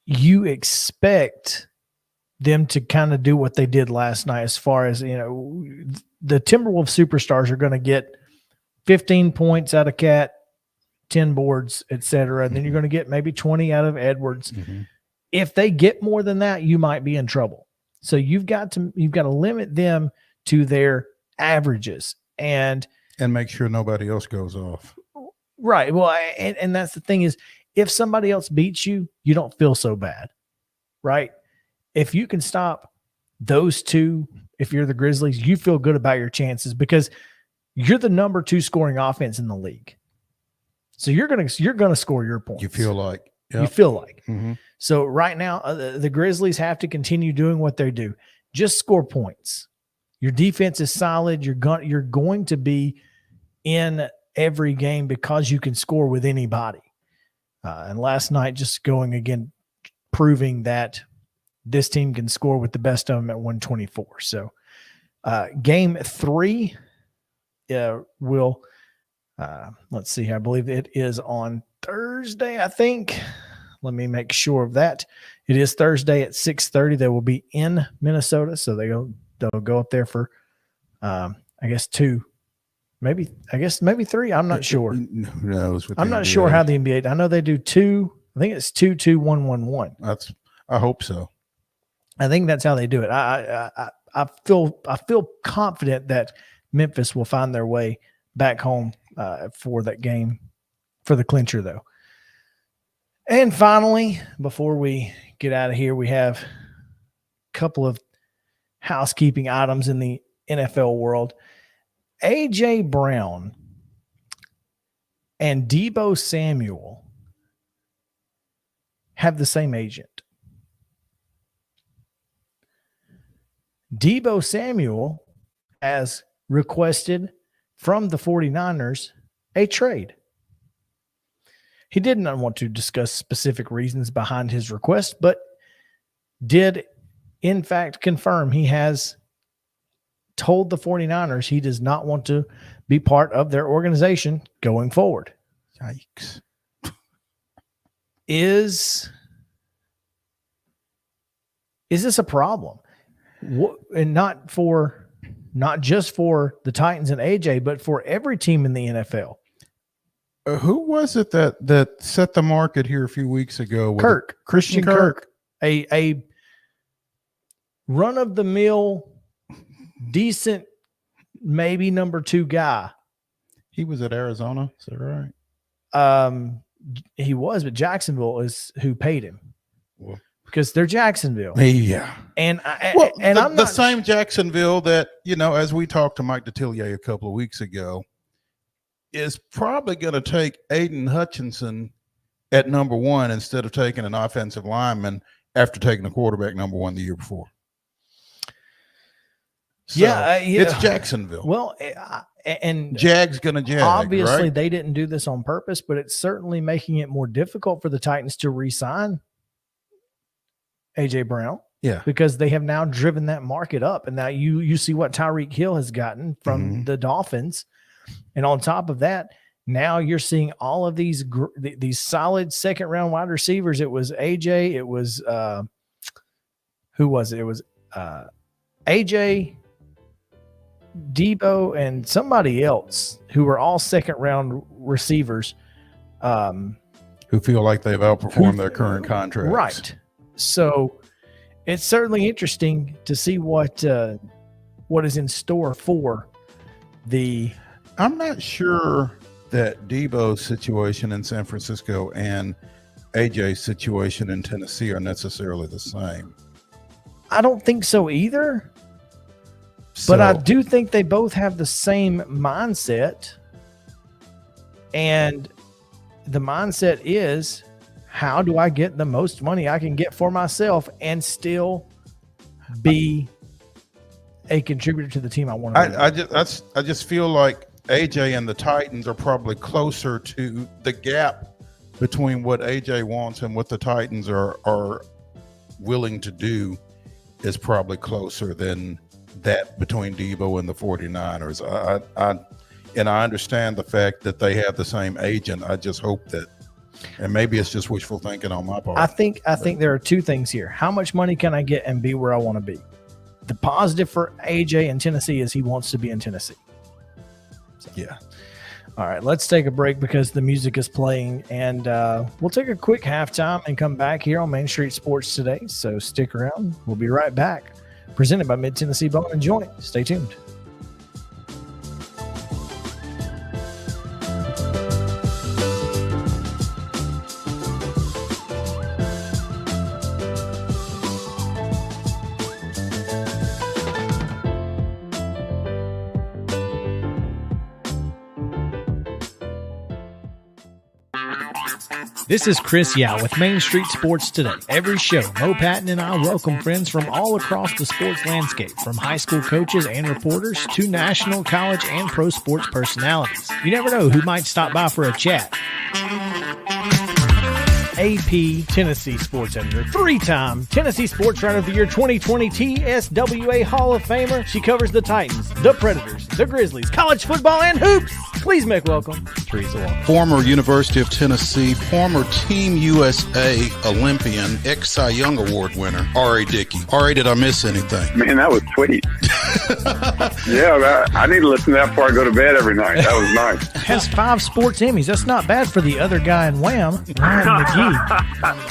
you expect them to kind of do what they did last night as far as, the Timberwolves superstars are going to get 15 points out of Cat, 10 boards, etc. And then you're going to get maybe 20 out of Edwards. Mm-hmm. If they get more than that, you might be in trouble. So you've got to limit them to their averages. And And make sure nobody else goes off. Right. Well, and that's the thing is, if somebody else beats you, you don't feel so bad, right? If you can stop those two, if you're the Grizzlies, you feel good about your chances because you're the number 2 scoring offense in the league. So you're gonna score your points. You feel like. Yep. You feel like. Mm-hmm. So right now, the Grizzlies have to continue doing what they do. Just score points. Your defense is solid. You're going to be in every game because you can score with anybody. And last night, just going again, proving that this team can score with the best of them at 124. So game 3 will, let's see here. I believe it is on Thursday, I think. Let me make sure of that. It is Thursday at 6:30. They will be in Minnesota. So they'll go up there for, I guess 2. Maybe 3. I'm not sure. Who knows? I'm not sure how the NBA. I know they do 2. I think it's 2-2-1-1-1. I hope so. I think that's how they do it. I feel confident that Memphis will find their way back home for that game, for the clincher though. And finally, before we get out of here, we have a couple of housekeeping items in the NFL world. A.J. Brown and DEEBO Samuel have the same agent. DEEBO Samuel has requested from the 49ers a trade. He did not want to discuss specific reasons behind his request, but did in fact confirm he has told the 49ers he does not want to be part of their organization going forward. Yikes. Is this a problem? And not just for the Titans and AJ, but for every team in the NFL. Who was it that set the market here a few weeks ago? Kirk, Christian Kirk, a run-of-the-mill, decent, maybe number 2 guy. He was at Arizona, is that right? He was, but Jacksonville is who paid him. Well, because they're Jacksonville. Yeah. And I'm the same Jacksonville that, as we talked to Mike Detillier a couple of weeks ago, is probably going to take Aiden Hutchinson at number 1 instead of taking an offensive lineman after taking a quarterback number 1 the year before. So yeah, it's Jacksonville. Well, and Jag's going to jag. Obviously, right? They didn't do this on purpose, but it's certainly making it more difficult for the Titans to re-sign AJ Brown. Yeah, because they have now driven that market up, and now you see what Tyreek Hill has gotten from the Dolphins, and on top of that, now you're seeing all of these solid second round wide receivers. It was AJ. It was who was it? It was AJ, DEEBO, and somebody else who were all second round receivers, who feel like they've outperformed their current contracts. Right. So it's certainly interesting to see what is in store for the. I'm not sure that DEEBO's situation in San Francisco and AJ's situation in Tennessee are necessarily the same. I don't think so either. But I do think they both have the same mindset. And the mindset is, how do I get the most money I can get for myself and still be a contributor to the team I want to I just feel like AJ and the Titans are probably closer to the gap between what AJ wants and what the Titans are willing to do is probably closer than that between DEEBO and the 49ers. I understand the fact that they have the same agent. I just hope that, and maybe it's just wishful thinking on my part. I think there are 2 things here. How much money can I get and be where I want to be? The positive for AJ in Tennessee is he wants to be in Tennessee. So, yeah. All right, let's take a break because the music is playing, and we'll take a quick halftime and come back here on Main Street Sports Today. So stick around. We'll be right back. Presented by Mid-Tennessee Bone and Joint. Stay tuned. This is Chris Yao with Main Street Sports Today. Every show, Mo Patton and I welcome friends from all across the sports landscape, from high school coaches and reporters to national, college, and pro sports personalities. You never know who might stop by for a chat. AP Tennessee sports editor, three-time Tennessee Sports Writer of the Year 2020 TSWA Hall of Famer. She covers the Titans, the Predators, the Grizzlies, college football, and hoops. Please make welcome Teresa Walker. Former University of Tennessee, former Team USA Olympian, ex-Cy Young Award winner, R.A. Dickey. R.A., did I miss anything? Man, that was sweet. Yeah, I need to listen to that before I go to bed every night. That was nice. Has 5 sports Emmys. That's not bad for the other guy in Wham, Ryan McGee.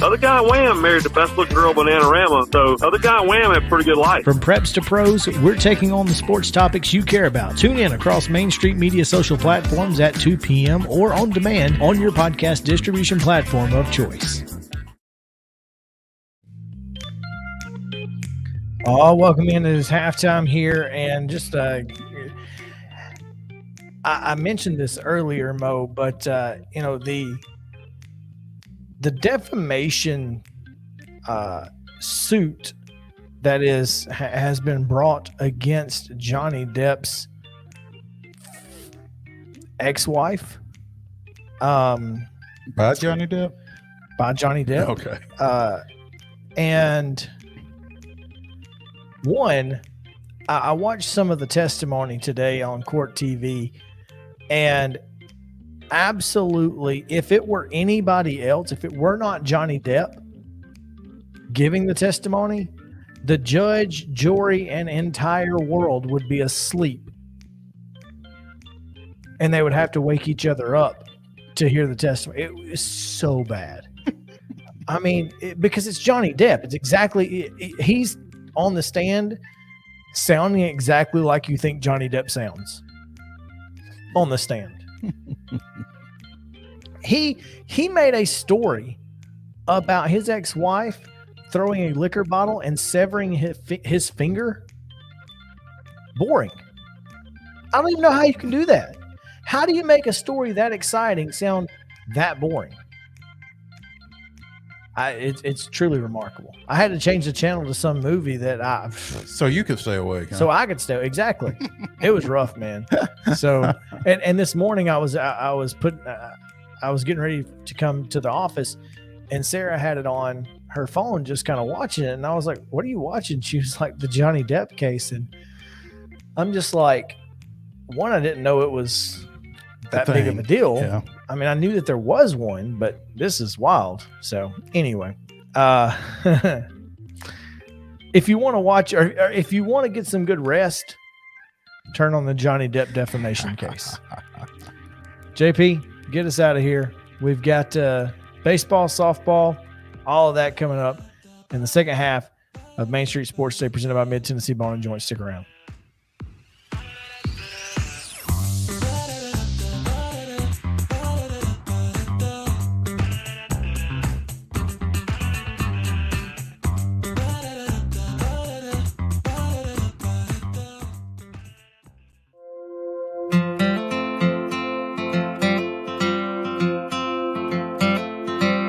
Other guy in Wham married the best looking girl, Bananarama, so other guy in Wham had a pretty good life. From preps to pros, we're taking on the sports topics you care about. Tune in across Main Street Media social platforms at 2 p.m. or on demand on your podcast distribution platform of choice. Welcome into this halftime here, and just I mentioned this earlier, Mo, but the defamation suit that has been brought against Johnny Depp's ex-wife, By Johnny Depp? By Johnny Depp. Okay. And one, I watched some of the testimony today on Court TV, and absolutely, if it were anybody else, if it were not Johnny Depp giving the testimony, the judge, jury, and entire world would be asleep. And they would have to wake each other up to hear the testimony. It was so bad. I mean, because it's Johnny Depp. It's exactly, he's on the stand sounding exactly like you think Johnny Depp sounds on the stand. He made a story about his ex-wife throwing a liquor bottle and severing his finger. Boring. I don't even know how you can do that. How do you make a story that exciting sound that boring? It's truly remarkable. I had to change the channel to some movie that So you could stay awake, huh? So I could stay. Exactly. It was rough, man. So, and this morning I was getting ready to come to the office, and Sarah had it on her phone, just kind of watching it. And I was like, "What are you watching?" She was like, "The Johnny Depp case." And I'm just like, one, I didn't know it was that big of a deal. Yeah. I mean, I knew that there was one, but this is wild. So anyway, if you want to watch, or if you want to get some good rest, turn on the Johnny Depp defamation case. JP, get us out of here. We've got baseball, softball, all of that coming up in the second half of Main Street Sports Day, presented by Mid-Tennessee Bone and Joint. Stick around.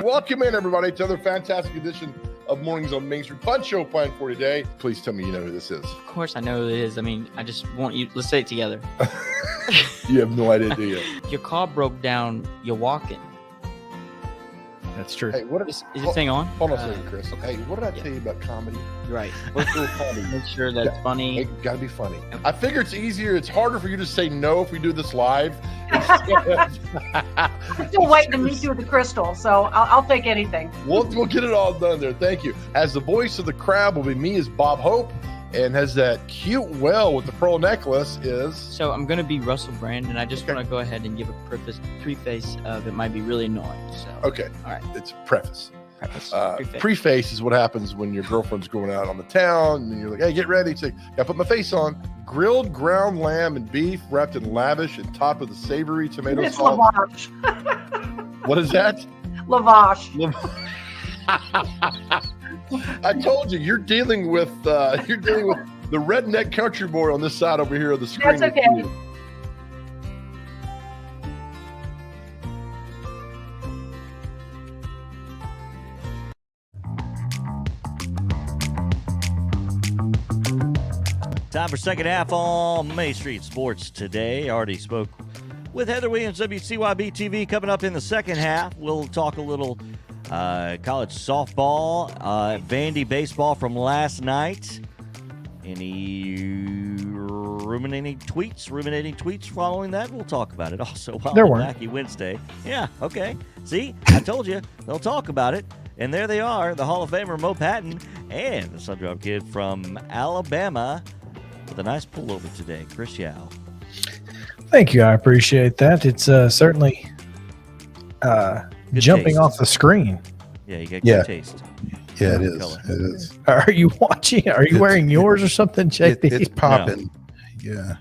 Welcome in, everybody, to another fantastic edition of Mornings on Main Street. Fun show planned for today. Please tell me you know who this is. Of course I know who it is. I mean, I just want you, let's say it together. You have no idea, do you? Your car broke down, you're walking. That's true. Hey, Is the thing on? Hold on a second, Chris. Hey, what did I tell you about comedy? Right. Let's do funny. Make sure that's funny. It gotta be funny. I figure it's easier. It's harder for you to say no if we do this live. I'm still waiting to meet you with the crystal, so I'll take anything. We'll get it all done there. Thank you. As the voice of the crowd will be me as Bob Hope, and has that cute well with the pearl necklace is. So I'm going to be Russell Brand, and I just want to go ahead and give a preface that might be really annoying. So Okay. All right. It's preface. Preface. Preface is what happens when your girlfriend's going out on the town and you're like, hey, get ready. It's like, gotta put my face on. Grilled ground lamb and beef wrapped in lavish and topped with a savory tomato It's sauce. lavash. What is that? Lavash. I told you, you're dealing with the redneck country boy on this side over here of the screen. That's okay. for second half on Main Street Sports today. Already spoke with Heather Williams, WCYB-TV. Coming up in the second half, we'll talk a little college softball, Vandy baseball from last night. Any ruminating tweets following that? We'll talk about it. Also, There weren't. Wacky Wednesday. Yeah, okay. See, I told you. They'll talk about it. And there they are, the Hall of Famer Mo Patton and the Sundrop Kid from Alabama with a nice pullover today. Chris Yao. Thank you. I appreciate that. It's certainly jumping taste. off the screen. Yeah, you got good taste. Yeah, it is. Color. It is. Are you watching? Are you wearing yours or something, JP? It's popping. Yeah.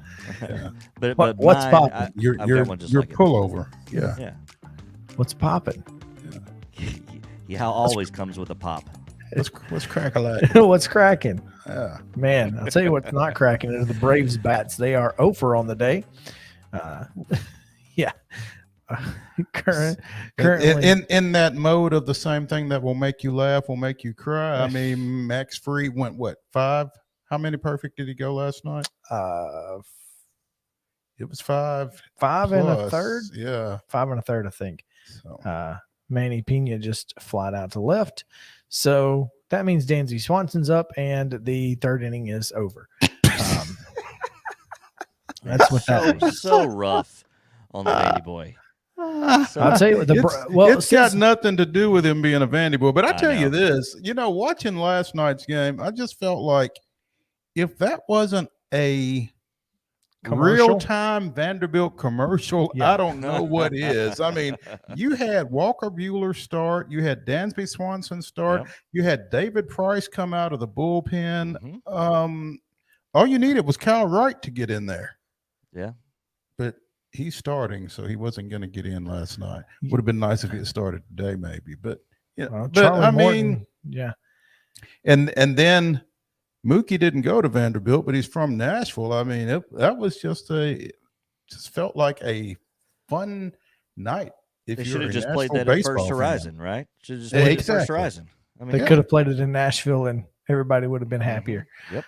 But what's mine, popping? Your like pullover. Yeah. Yeah. What's popping? Yeah, always comes with a pop. What's crack-a-lack? What's cracking? Yeah. Man, I'll tell you what's not cracking is the Braves bats. They are 0 on the day. Yeah. Currently In that mode of the same thing that will make you laugh, will make you cry. I mean, Max Fried went what, 5? How many perfect did he go last night? It was 5. 5 plus. and a third. Yeah, 5 and a third, I think. So. Manny Pena just flat out to left. So that means Dansby Swanson's up and the third inning is over. That's what that means. So rough on the Vandy boy. I'll tell you what, it's got nothing to do with him being a Vandy boy. But I tell you this, watching last night's game, I just felt like if that wasn't a real-time Vanderbilt commercial, I don't know what is. I mean, you had Walker Buehler start, you had Dansby Swanson start, you had David Price come out of the bullpen. All you needed was Kyle Wright to get in there. Yeah. But he's starting, so he wasn't going to get in last night. Would have been nice if he had started today, maybe. But Charlie I Morton, mean, yeah. And then Mookie didn't go to Vanderbilt, but he's from Nashville. I mean, that was just felt like a fun night. If They you're should have a just Nashville played that at baseball First fan. Horizon, right? Should have just played at First Horizon. I mean, They could have played it in Nashville and everybody would have been happier. Yep.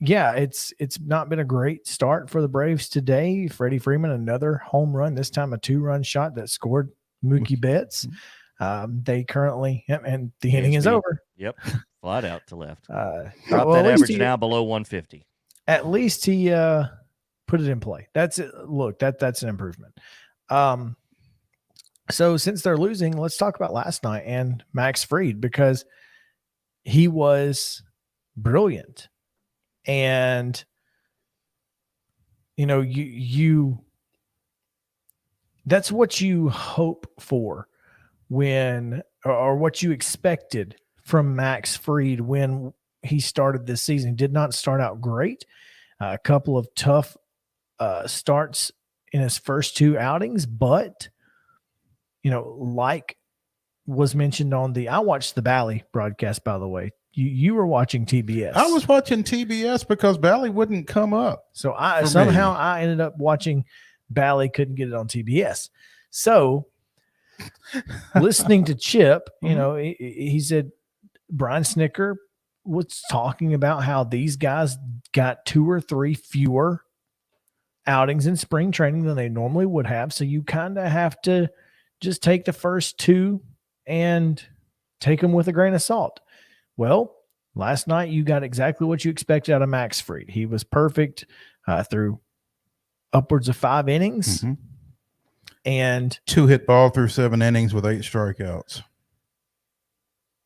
It's not been a great start for the Braves today. Freddie Freeman, another home run, this time a 2-run shot that scored Mookie Betts. They currently, and the inning is over. Yep. Flat out to left. Well, that average now below 150. At least he put it in play. That's it. Look, that's an improvement. So since they're losing, let's talk about last night and Max Fried, because he was brilliant. And you that's what you hope for when, or what you expected from Max Fried when he started this season. Did not start out great. A couple of tough starts in his first 2 outings, but like was mentioned on I watched the Bally broadcast, by the way. You were watching TBS. I was watching TBS because Bally wouldn't come up. So I ended up watching Bally, couldn't get it on TBS. So listening to Chip, he said Brian Snicker was talking about how these guys got 2 or 3 fewer outings in spring training than they normally would have. So you kind of have to just take the first 2 and take them with a grain of salt. Well, last night you got exactly what you expected out of Max Fried. He was perfect through upwards of 5 innings. And 2 hit ball through 7 innings with 8 strikeouts.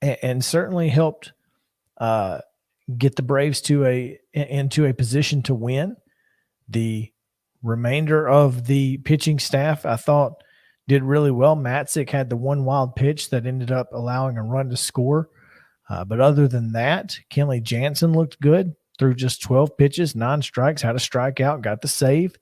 And certainly helped get the Braves into a position to win. The remainder of the pitching staff, I thought, did really well. Matzik had the 1 wild pitch that ended up allowing a run to score. But other than that, Kenley Jansen looked good through just 12 pitches, 9 strikes, had a strikeout, got the save.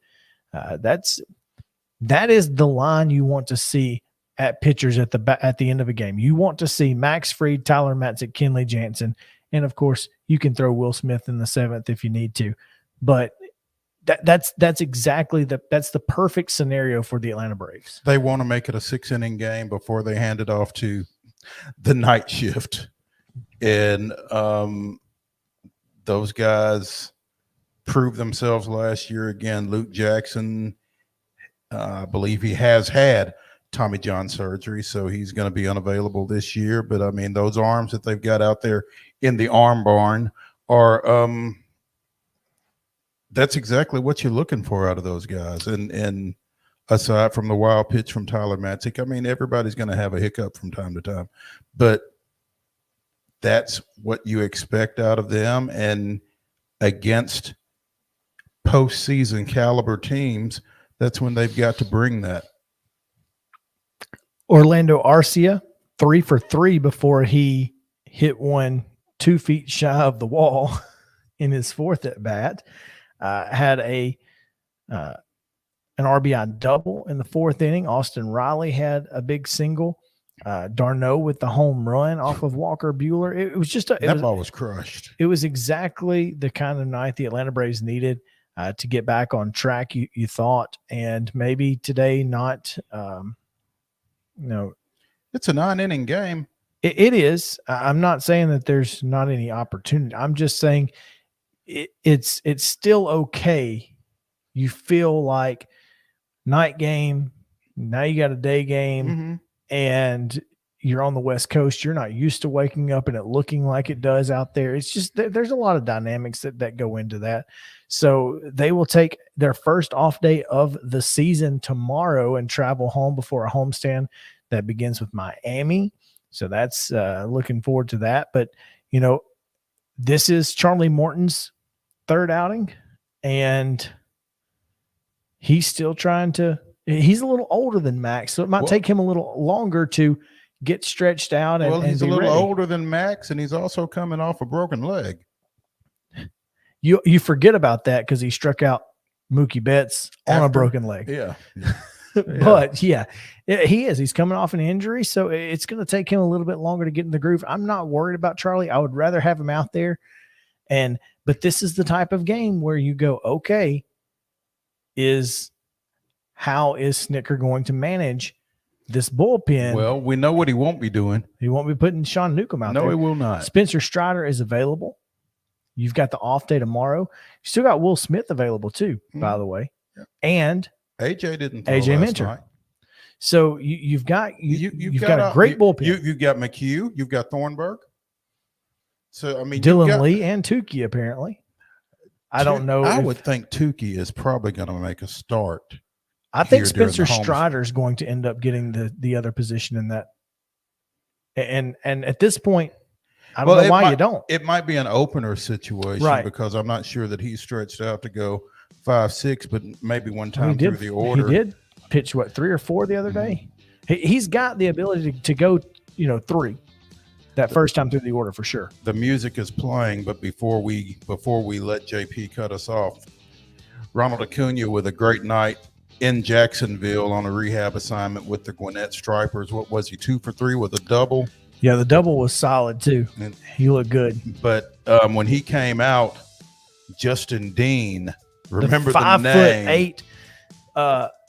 That is the line you want to see at pitchers at the end of a game. You want to see Max Fried, Tyler Matzik, Kenley Jansen, and of course you can throw Will Smith in the 7th if you need to. But that's exactly that's the perfect scenario for the Atlanta Braves. They want to make it a 6-inning game before they hand it off to the night shift. And those guys, proved themselves last year. Again, Luke Jackson, I believe he has had Tommy John surgery, so he's going to be unavailable this year. But I mean, those arms that they've got out there in the arm barn are that's exactly what you're looking for out of those guys. And aside from the wild pitch from Tyler Matzik, I mean, everybody's going to have a hiccup from time to time, but that's what you expect out of them. And against postseason caliber teams, that's when they've got to bring that. Orlando Arcia, 3 for 3 before he hit one 2 feet shy of the wall in his fourth at bat. Had an RBI double in the fourth inning. Austin Riley had a big single. Darno with the home run off of Walker Buehler. It was just that ball was crushed. It was exactly the kind of night the Atlanta Braves needed to get back on track. You thought, and maybe today not. It's a 9-inning game. It is. I'm not saying that there's not any opportunity. I'm just saying it's still okay. You feel like night game. Now you got a day game, and you're on the West Coast. You're not used to waking up and it looking like it does out there. It's just there's a lot of dynamics that go into that. So they will take their first off day of the season tomorrow and travel home before a homestand that begins with Miami. So that's looking forward to that. But, this is Charlie Morton's third outing, and he's still trying to – he's a little older than Max, so it might take him a little longer to get stretched out. He's a little older than Max, and he's also coming off a broken leg. You forget about that because he struck out Mookie Betts on a broken leg. Yeah. But he is. He's coming off an injury, so it's going to take him a little bit longer to get in the groove. I'm not worried about Charlie. I would rather have him out there. But this is the type of game where you go, okay, how is Snicker going to manage this bullpen? Well, we know what he won't be doing. He won't be putting Sean Newcomb out there. No, he will not. Spencer Strider is available. You've got the off day tomorrow. You still got Will Smith available too, by the way. Yeah. And AJ didn't. AJ Minter. Night. So you've got a great bullpen. You've got McHugh. You've got Thornburg. So I mean, Dylan Lee and Tukey apparently. I don't know. I would think Tukey is probably going to make a start. I think Spencer Strider is going to end up getting the other position in that. And at this point, I don't know why you don't. It might be an opener situation, right? Because I'm not sure that he's stretched out to go 5-6, but maybe one time through the order. He did pitch 3 or 4 the other day. He's got the ability to go 3 that first time through the order for sure. The music is playing, but before we let JP cut us off, Ronald Acuna with a great night in Jacksonville on a rehab assignment with the Gwinnett Stripers. What was he, 2 for 3 with a double? Yeah, the double was solid too. And he looked good. But when he came out, Justin Dean, remember the 5'8"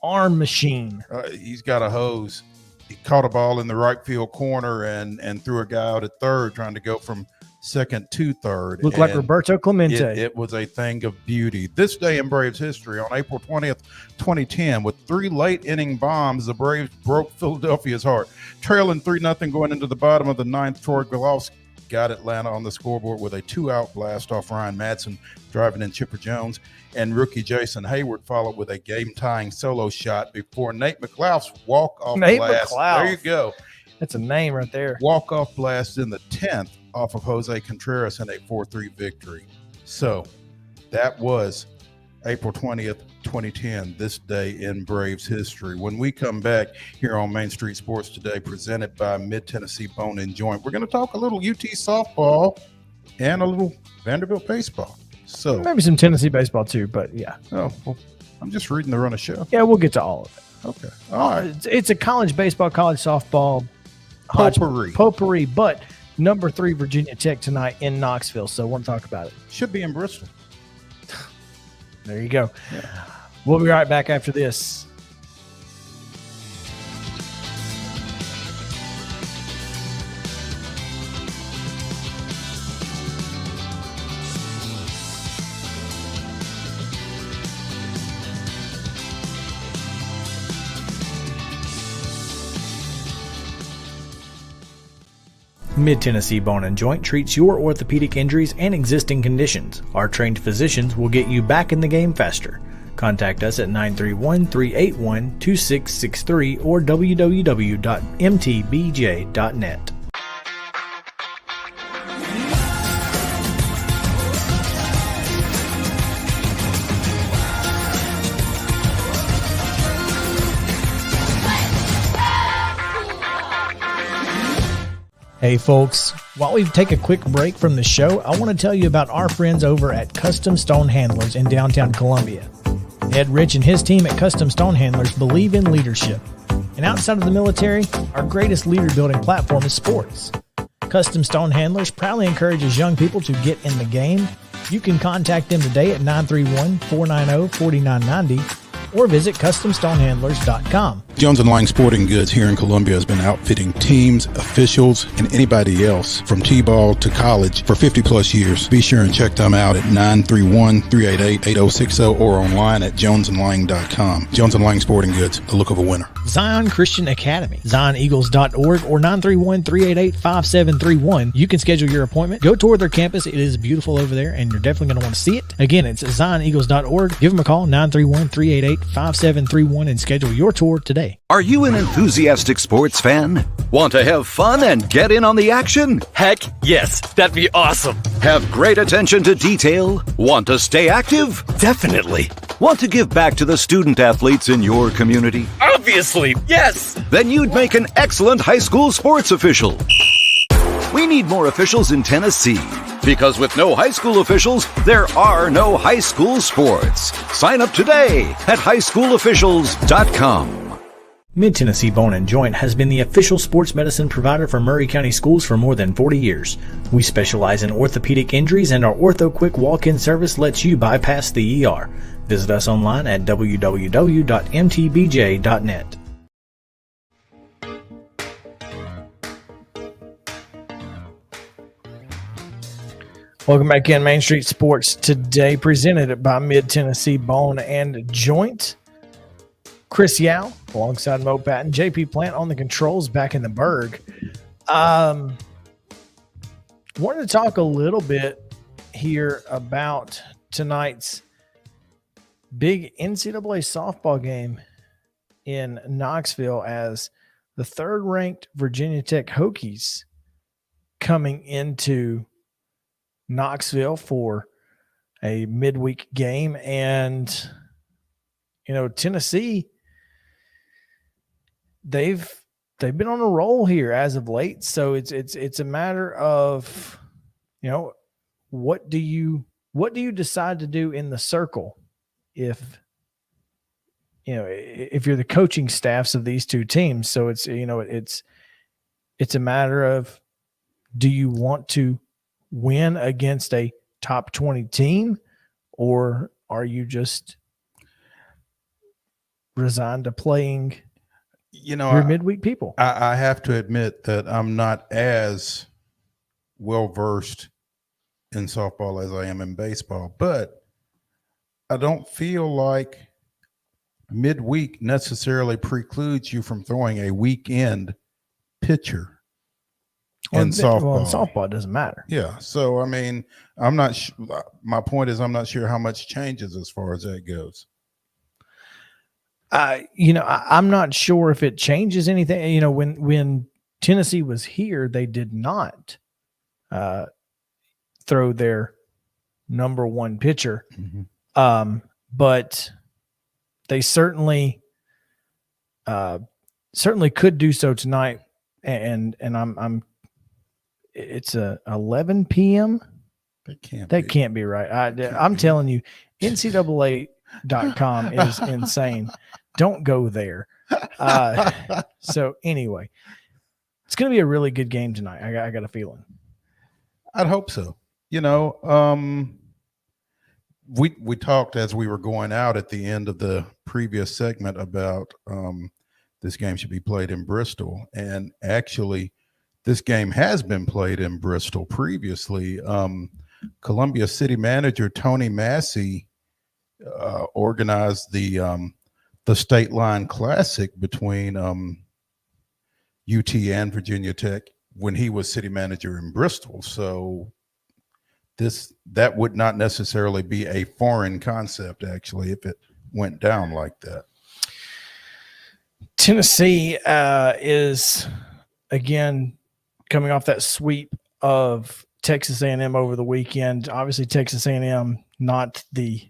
arm machine. He's got a hose. He caught a ball in the right field corner and threw a guy out at third, trying to go from second to third. Looked like Roberto Clemente. It was a thing of beauty. This day in Braves history, on April 20th, 2010, with 3 late inning bombs, the Braves broke Philadelphia's heart. Trailing 3-0 going into the bottom of the ninth, Troy Golofsky got Atlanta on the scoreboard with a 2-out blast off Ryan Madson, driving in Chipper Jones, and rookie Jason Hayward followed with a game-tying solo shot before Nate McLouth's walk-off blast. There you go. That's a name right there. Walk-off blast in the 10th off of Jose Contreras in a 4-3 victory. So that was April 20th, 2010, this day in Braves history. When we come back here on Main Street Sports Today, presented by Mid-Tennessee Bone and Joint, we're going to talk a little UT softball and a little Vanderbilt baseball. So maybe some Tennessee baseball too, but yeah. Oh, well, I'm just reading the run of show. Yeah, we'll get to all of it. Okay. All right. It's a college baseball, college softball potpourri, but number 3 Virginia Tech tonight in Knoxville. So I want to talk about it. Should be in Bristol. There you go. Yeah. We'll be right back after this. Mid-Tennessee Bone and Joint treats your orthopedic injuries and existing conditions. Our trained physicians will get you back in the game faster. Contact us at 931-381-2663 or www.mtbj.net. Hey folks, while we take a quick break from the show, I want to tell you about our friends over at Custom Stone Handlers in downtown Columbia. Ed Rich and his team at Custom Stone Handlers believe in leadership. And outside of the military, our greatest leader building platform is sports. Custom Stone Handlers proudly encourages young people to get in the game. You can contact them today at 931-490-4990 or visit CustomStonehandlers.com. Jones & Lang Sporting Goods here in Columbia has been outfitting teams, officials, and anybody else from T-ball to college for 50-plus years. Be sure and check them out at 931-388-8060 or online at jonesandlang.com. Jones & Lang Sporting Goods, the look of a winner. Zion Christian Academy, ZionEagles.org or 931-388-5731. You can schedule your appointment. Go tour their campus. It is beautiful over there, and you're definitely going to want to see it. Again, it's ZionEagles.org. Give them a call, 931-388-5731, and schedule your tour today. Are you an enthusiastic sports fan? Want to have fun and get in on the action? Heck yes, that'd be awesome. Have great attention to detail? Want to stay active? Definitely. Want to give back to the student athletes in your community? Obviously, yes. Then you'd make an excellent high school sports official. We need more officials in Tennessee, because with no high school officials, there are no high school sports. Sign up today at highschoolofficials.com. Mid-Tennessee Bone and Joint has been the official sports medicine provider for Murray County Schools for more than 40 years. We specialize in orthopedic injuries, and our Ortho Quick walk-in service lets you bypass the ER. Visit us online at www.mtbj.net. Welcome back in Main Street Sports today, presented by Mid-Tennessee Bone and Joint. Chris Yao alongside Mo Patton, JP Plant on the controls back in the Berg. Wanted to talk a little bit here about tonight's big NCAA softball game in Knoxville, as the third-ranked Virginia Tech Hokies coming into Knoxville for a midweek game. And, Tennessee, they've been on a roll here as of late. So it's a matter of, what do you decide to do in the circle if you're the coaching staffs of these two teams. So it's a matter of, do you want to win against a top 20 team, or are you just resigned to playing your midweek people? I have to admit that I'm not as well versed in softball as I am in baseball, but I don't feel like midweek necessarily precludes you from throwing a weekend pitcher in softball. Well, in softball, it doesn't matter. Yeah. So, I'm not my point is, I'm not sure how much changes as far as that goes. I'm not sure if it changes anything. When Tennessee was here, they did not throw their number one pitcher. Mm-hmm. But they certainly could do so tonight. And it's a 11 p.m. That can't be right. I'm telling you, NCAA.com is insane. Don't go there. So anyway, it's going to be a really good game tonight. I got a feeling. I'd hope so. We talked as we were going out at the end of the previous segment about this game should be played in Bristol, and actually this game has been played in Bristol previously. Columbia City manager Tony Massey organized the State Line Classic between UT and Virginia Tech when he was city manager in Bristol. So that would not necessarily be a foreign concept, actually, if it went down like that. Tennessee is, again, coming off that sweep of Texas A&M over the weekend. Obviously, Texas A&M not the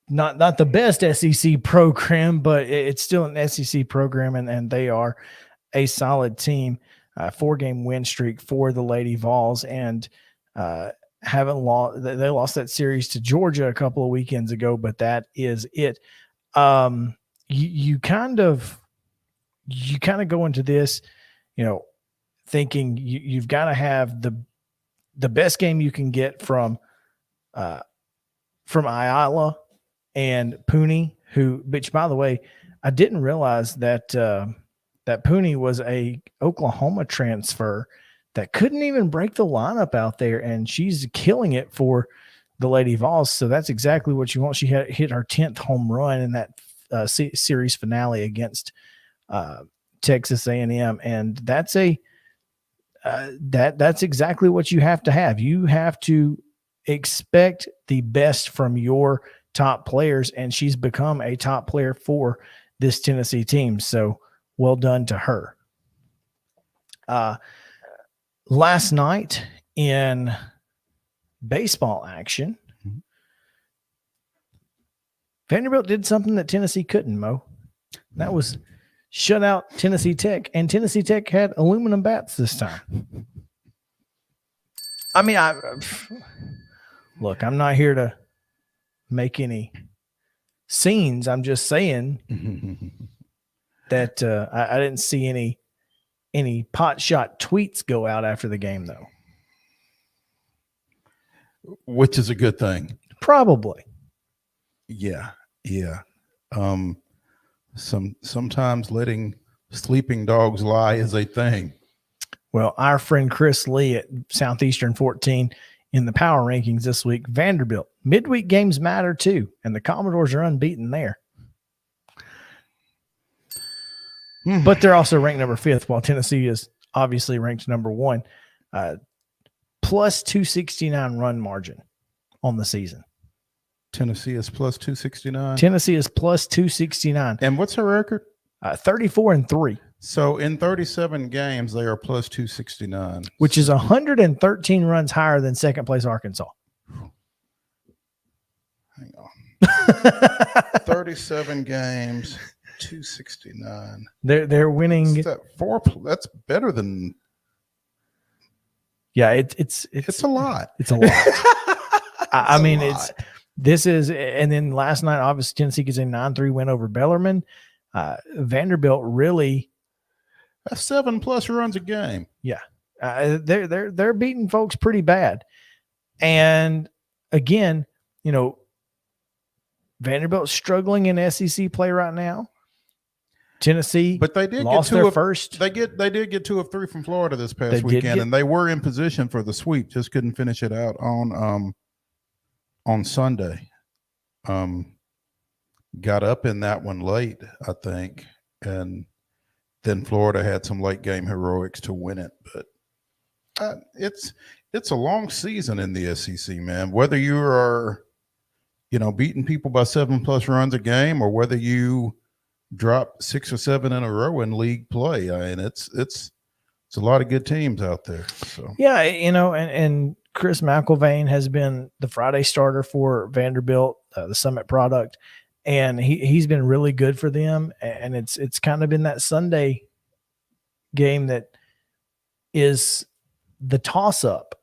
best SEC program, but it's still an SEC program, and they are a solid team. 4-game win streak for the Lady Vols, and haven't lost. They lost that series to Georgia a couple of weekends ago, but that is it. You kind of go into this, thinking you've got to have the best game you can get from Ayala and Pooney, which, by the way, I didn't realize that that Pooney was a Oklahoma transfer that couldn't even break the lineup out there, and she's killing it for the Lady Vols. So that's exactly what you want. She hit her 10th home run in that series finale against Texas A&M, and that's that's exactly what you have to have. You have to expect the best from your top players, and she's become a top player for this Tennessee team. So well done to her. Last night in baseball action, Vanderbilt did something that Tennessee couldn't, Mo. That was shut out Tennessee Tech, and Tennessee Tech had aluminum bats this time. I mean, look, I'm not here to make any scenes. I'm just saying that I didn't see any pot shot tweets go out after the game, though. Which is a good thing. Probably. Yeah. Sometimes letting sleeping dogs lie is a thing. Well, our friend Chris Lee at Southeastern 14 in the power rankings this week, Vanderbilt midweek games matter too, and the Commodores are unbeaten there. But they're also ranked number 5th, while Tennessee is obviously ranked number 1. Plus 269 run margin on the season. Tennessee is plus 269. Tennessee is plus 269. And what's her record? 34-3. So in 37 games, they are plus 269. Which is 113 runs higher than second place Arkansas. Hang on. 37 games, 269. They're winning. That's better than. Yeah, it's a lot. It's a lot. I mean, and then last night, obviously, Tennessee gets a 9-3 win over Bellarmine. Vanderbilt really. That's 7+ runs a game. Yeah. They're beating folks pretty bad. And again, Vanderbilt's struggling in SEC play right now. Tennessee, but they did lost get their first. They did get 2 of 3 from Florida this past weekend, and they were in position for the sweep. Just couldn't finish it out on Sunday. Got up in that one late, I think, and then Florida had some late game heroics to win it. But it's a long season in the SEC, man. Whether you are, beating people by 7+ runs a game, or whether you drop 6 or 7 in a row in league play, I mean, it's a lot of good teams out there. So yeah, and Chris McIlvain has been the Friday starter for Vanderbilt, the Summit product, and he's been really good for them. And it's kind of been that Sunday game that is the toss up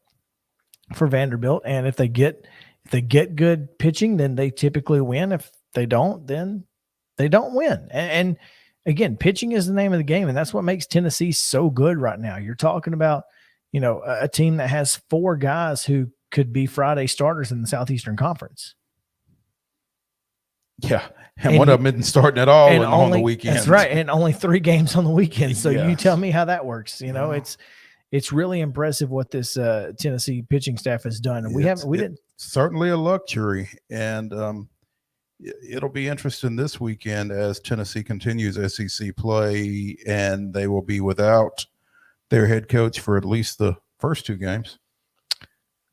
for Vanderbilt. And if they get good pitching, then they typically win. If they don't, then they don't win. And again, pitching is the name of the game, and that's what makes Tennessee so good right now. You're talking about, a team that has 4 guys who could be Friday starters in the Southeastern Conference. Yeah, and one of them isn't starting at all on the weekend. That's right, and only 3 games on the weekend. So you tell me how that works. It's really impressive what this Tennessee pitching staff has done, and we didn't. Certainly a luxury, and it'll be interesting this weekend as Tennessee continues SEC play, and they will be without their head coach for at least the first 2 games.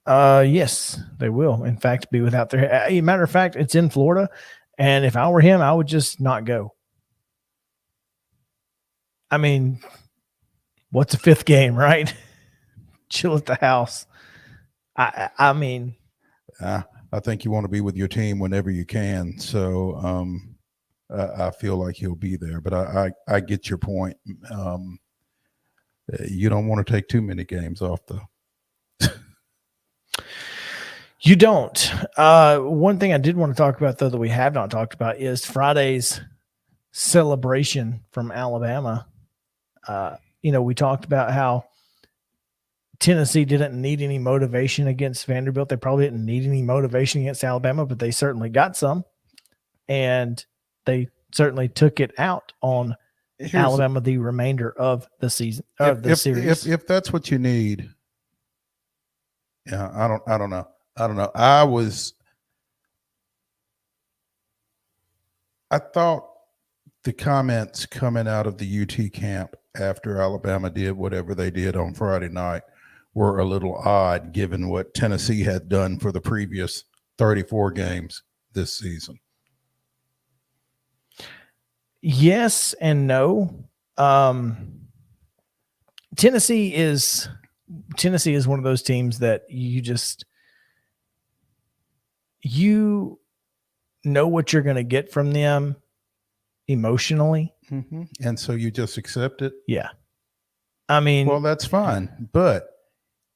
Yes, they will. In fact, be without their. Matter of fact, it's in Florida, and if I were him, I would just not go. I mean, what's a 5th game, right? Chill at the house. I mean, I think you want to be with your team whenever you can. So I feel like he'll be there, but I get your point. You don't want to take too many games off the. You don't. One thing I did want to talk about, though, that we have not talked about is Friday's celebration from Alabama. We talked about how Tennessee didn't need any motivation against Vanderbilt. They probably didn't need any motivation against Alabama, but they certainly got some. And they certainly took it out on Alabama the remainder of the season, of the series. If that's what you need, yeah, I don't know. I thought the comments coming out of the UT camp after Alabama did whatever they did on Friday night were a little odd, given what Tennessee had done for the previous 34 games this season. Yes and no. Tennessee is one of those teams that you know what you're going to get from them emotionally. Mm-hmm. And so you just accept it. Yeah. I mean, well, that's fine. But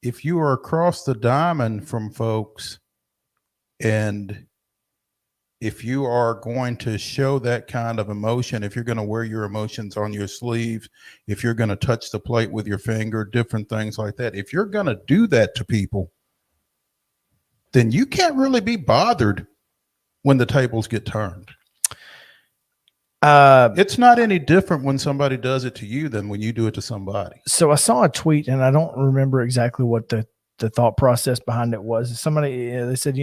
if you are across the diamond from folks, and if you are going to show that kind of emotion, if you're going to wear your emotions on your sleeve, if you're going to touch the plate with your finger, different things like that, if you're going to do that to people, then you can't really be bothered when the tables get turned. It's not any different when somebody does it to you than when you do it to somebody. So I saw a tweet, and I don't remember exactly what the thought process behind it was. Somebody, they said,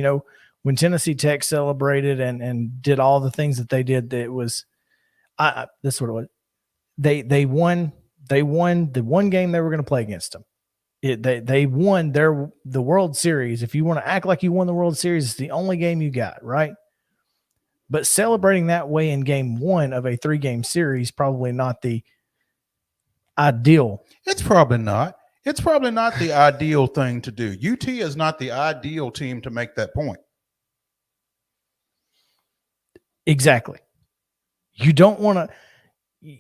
when Tennessee Tech celebrated and did all the things that they did, that it was, this sort of what they won the one game they were going to play against them. They won the World Series. If you want to act like you won the World Series, it's the only game you got, right? But celebrating that way in game 1 of a 3-game series, probably not the ideal. It's probably not. It's probably not the ideal thing to do. UT is not the ideal team to make that point. Exactly. You don't want to,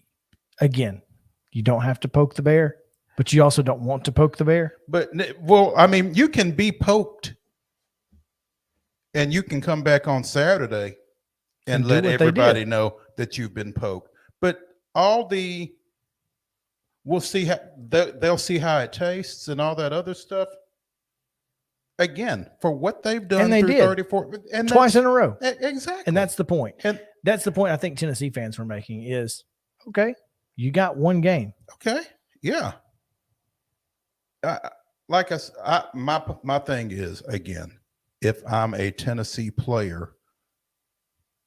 again, you don't have to poke the bear, but you also don't want to poke the bear. But, well, I mean, you can be poked and you can come back on Saturday and let everybody know that you've been poked. But we'll see how they'll see how it tastes and all that other stuff. Again, for what they've done, and they through did 34 and twice in a row. Exactly. And that's the point. And that's the point I think Tennessee fans were making is, okay, you got one game. Okay. Yeah. My thing is, again, if I'm a Tennessee player,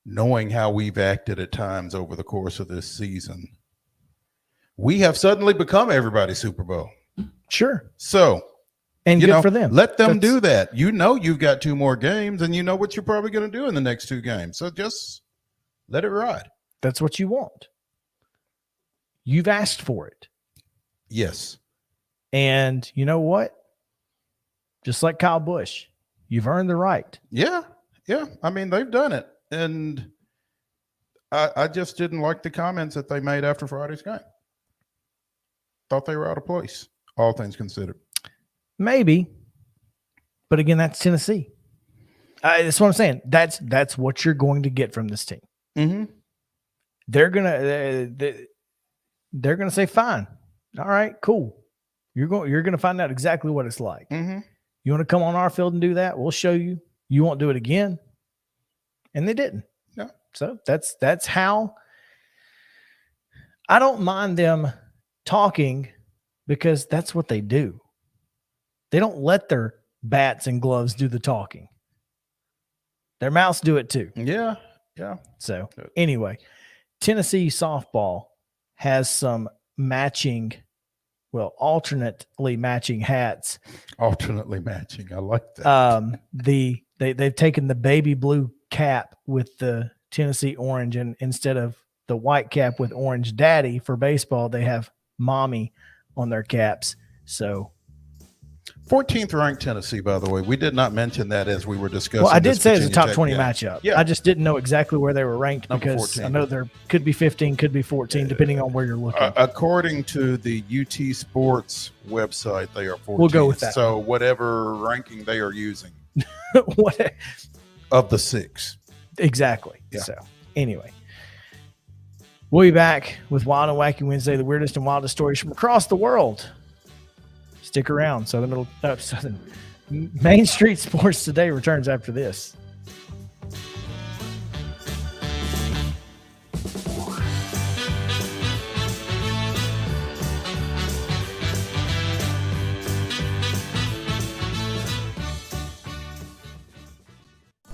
knowing how we've acted at times over the course of this season, we have suddenly become everybody's Super Bowl. Sure. So, and good for them. Let them do that. You've got 2 more games, and you know what you're probably going to do in the next 2 games. So just let it ride. That's what you want. You've asked for it. Yes. And you know what? Just like Kyle Busch, you've earned the right. Yeah. Yeah. I mean, they've done it. And I just didn't like the comments that they made after Friday's game. Thought they were out of place, all things considered. Maybe. But again, that's Tennessee. That's what I'm saying. That's what you're going to get from this team. Mm-hmm. They're gonna say, fine. All right, cool. You're gonna find out exactly what it's like. Mm-hmm. You want to come on our field and do that? We'll show you. You won't do it again. And they didn't. Yeah. So that's how. I don't mind them talking because that's what they do. They don't let their bats and gloves do the talking. Their mouths do it too. Yeah. Yeah. So anyway, Tennessee softball has some matching alternately matching hats. Alternately matching. I like that. They've taken the baby blue cap with the Tennessee orange, and instead of the white cap with orange daddy for baseball, they have mommy on their caps. So 14th ranked Tennessee, by the way. We did not mention that as we were discussing. Well, I did say it's a top Tech 20 game. matchup. Yeah. I just didn't know exactly where they were ranked Number because 14. I know there could be 15, could be 14, depending on where you're looking. According to the UT Sports website, they are 14th. We'll go with that. So whatever ranking they are using What? of the 6. Exactly. Yeah. So anyway, we'll be back with Wild and Wacky Wednesday, the weirdest and wildest stories from across the world. Stick around. Southern Main Street Sports Today returns after this.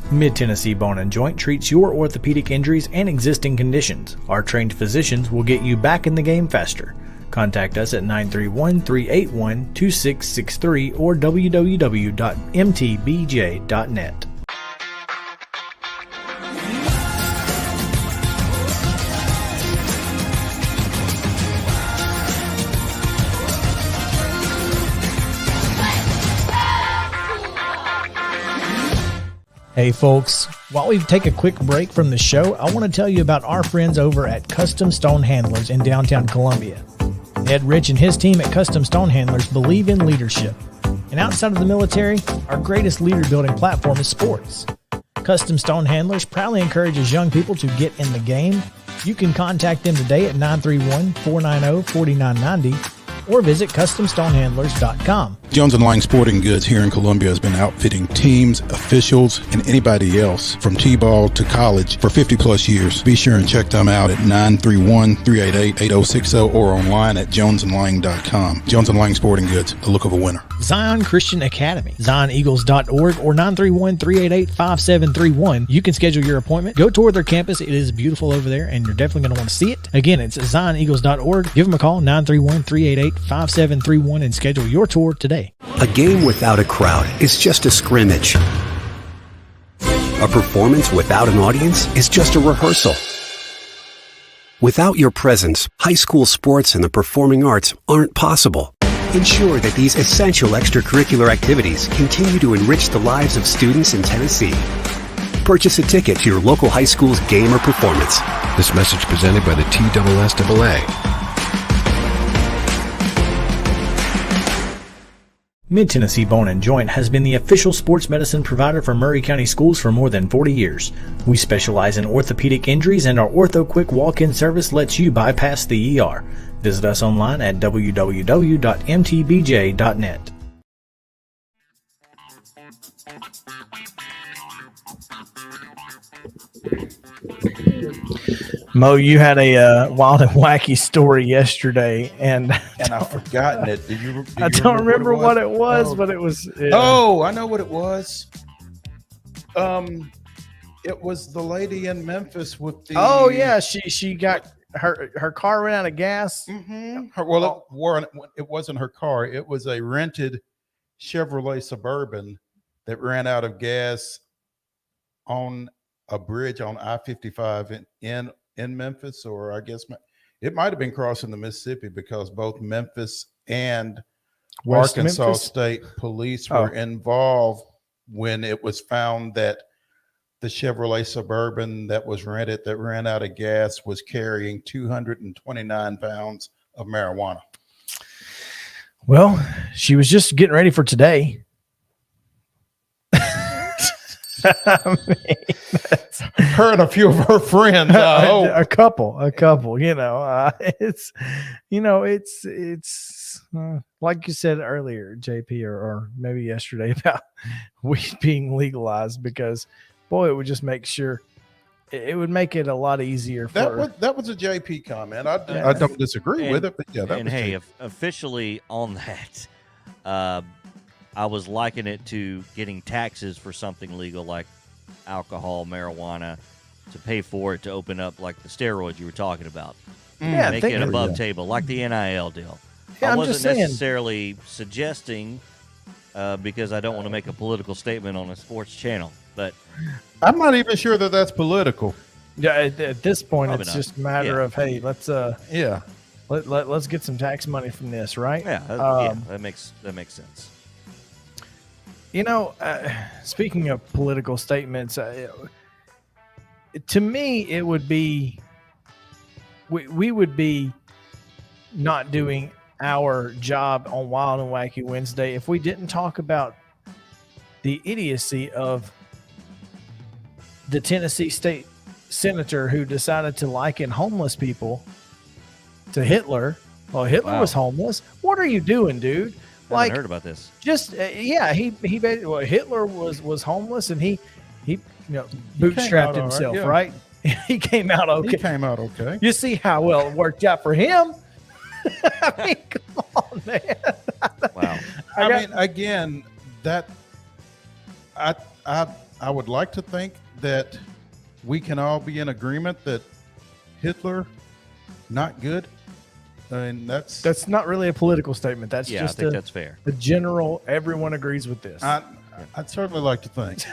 Mid-Tennessee Bone and Joint treats your orthopedic injuries and existing conditions. Our trained physicians will get you back in the game faster. Contact us at 931-381-2663 or www.mtbj.net. Hey folks, while we take a quick break from the show, I want to tell you about our friends over at Custom Stone Handlers in downtown Columbia. Ed Rich and his team at Custom Stone Handlers believe in leadership. And outside of the military, our greatest leader building platform is sports. Custom Stone Handlers proudly encourages young people to get in the game. You can contact them today at 931-490-4990 or visit CustomStonehandlers.com. Jones & Lang Sporting Goods here in Columbia has been outfitting teams, officials, and anybody else from T-ball to college for 50 plus years. Be sure and check them out at 931-388-8060 or online at jonesandlang.com. Jones & Lang Sporting Goods, the look of a winner. Zion Christian Academy, ZionEagles.org or 931-388-5731. You can schedule your appointment. Go tour their campus. It is beautiful over there, and you're definitely going to want to see it. Again, it's ZionEagles.org. Give them a call, 931-388-5731, and schedule your tour today. A game without a crowd is just a scrimmage. A performance without an audience is just a rehearsal. Without your presence, high school sports and the performing arts aren't possible. Ensure that these essential extracurricular activities continue to enrich the lives of students in Tennessee. Purchase a ticket to your local high school's game or performance. This message presented by the TSSAA. Mid-Tennessee Bone and Joint has been the official sports medicine provider for Murray County Schools for more than 40 years. We specialize in orthopedic injuries, and our Ortho Quick walk-in service lets you bypass the ER. Visit us online at www.mtbj.net. Mo, you had a wild and wacky story yesterday, and I've forgotten it. I don't remember what it was, but it was. Yeah. Oh, I know what it was. It was the lady in Memphis with the. Oh yeah, she got her car ran out of gas. Mm-hmm. It wasn't her car. It was a rented Chevrolet Suburban that ran out of gas on a bridge on I-55 in Memphis, or I guess it might have been crossing the Mississippi, because both Memphis and West Arkansas Memphis? State Police were involved when it was found that the Chevrolet Suburban that was rented that ran out of gas was carrying 229 pounds of marijuana. Well, she was just getting ready for today. I mean, her and a few of her friends. A couple. It's like you said earlier, JP, or maybe yesterday, about weed being legalized, because boy, it would just make sure it would make it a lot easier. That was a JP comment. I don't disagree with it, but yeah, that was JP. Officially on that, I was likening it to getting taxes for something legal like alcohol, marijuana, to pay for it to open up, like the steroids you were talking about. Yeah, make it above table, like the NIL deal. Yeah, I I'm wasn't just saying. necessarily suggesting because I don't want to make a political statement on a sports channel, but I'm not even sure that that's political. Yeah, at this point, Probably it's not. just a matter of, hey, let's let's get some tax money from this, right? yeah, that makes sense. You know, speaking of political statements, to me, it would be we would be not doing our job on Wild and Wacky Wednesday if we didn't talk about the idiocy of the Tennessee state senator who decided to liken homeless people to Hitler. Well, Hitler was homeless. What are you doing, dude? I haven't heard about this. Just he basically, well, Hitler was homeless and he bootstrapped himself, right? He came out okay. He came out okay. You see how well it worked out for him? I mean, come on, man. Wow. I mean, again, that I would like to think that we can all be in agreement that Hitler not good. I mean, that's not really a political statement. That's just I think that's fair. The general, everyone agrees with this. I'd certainly like to think.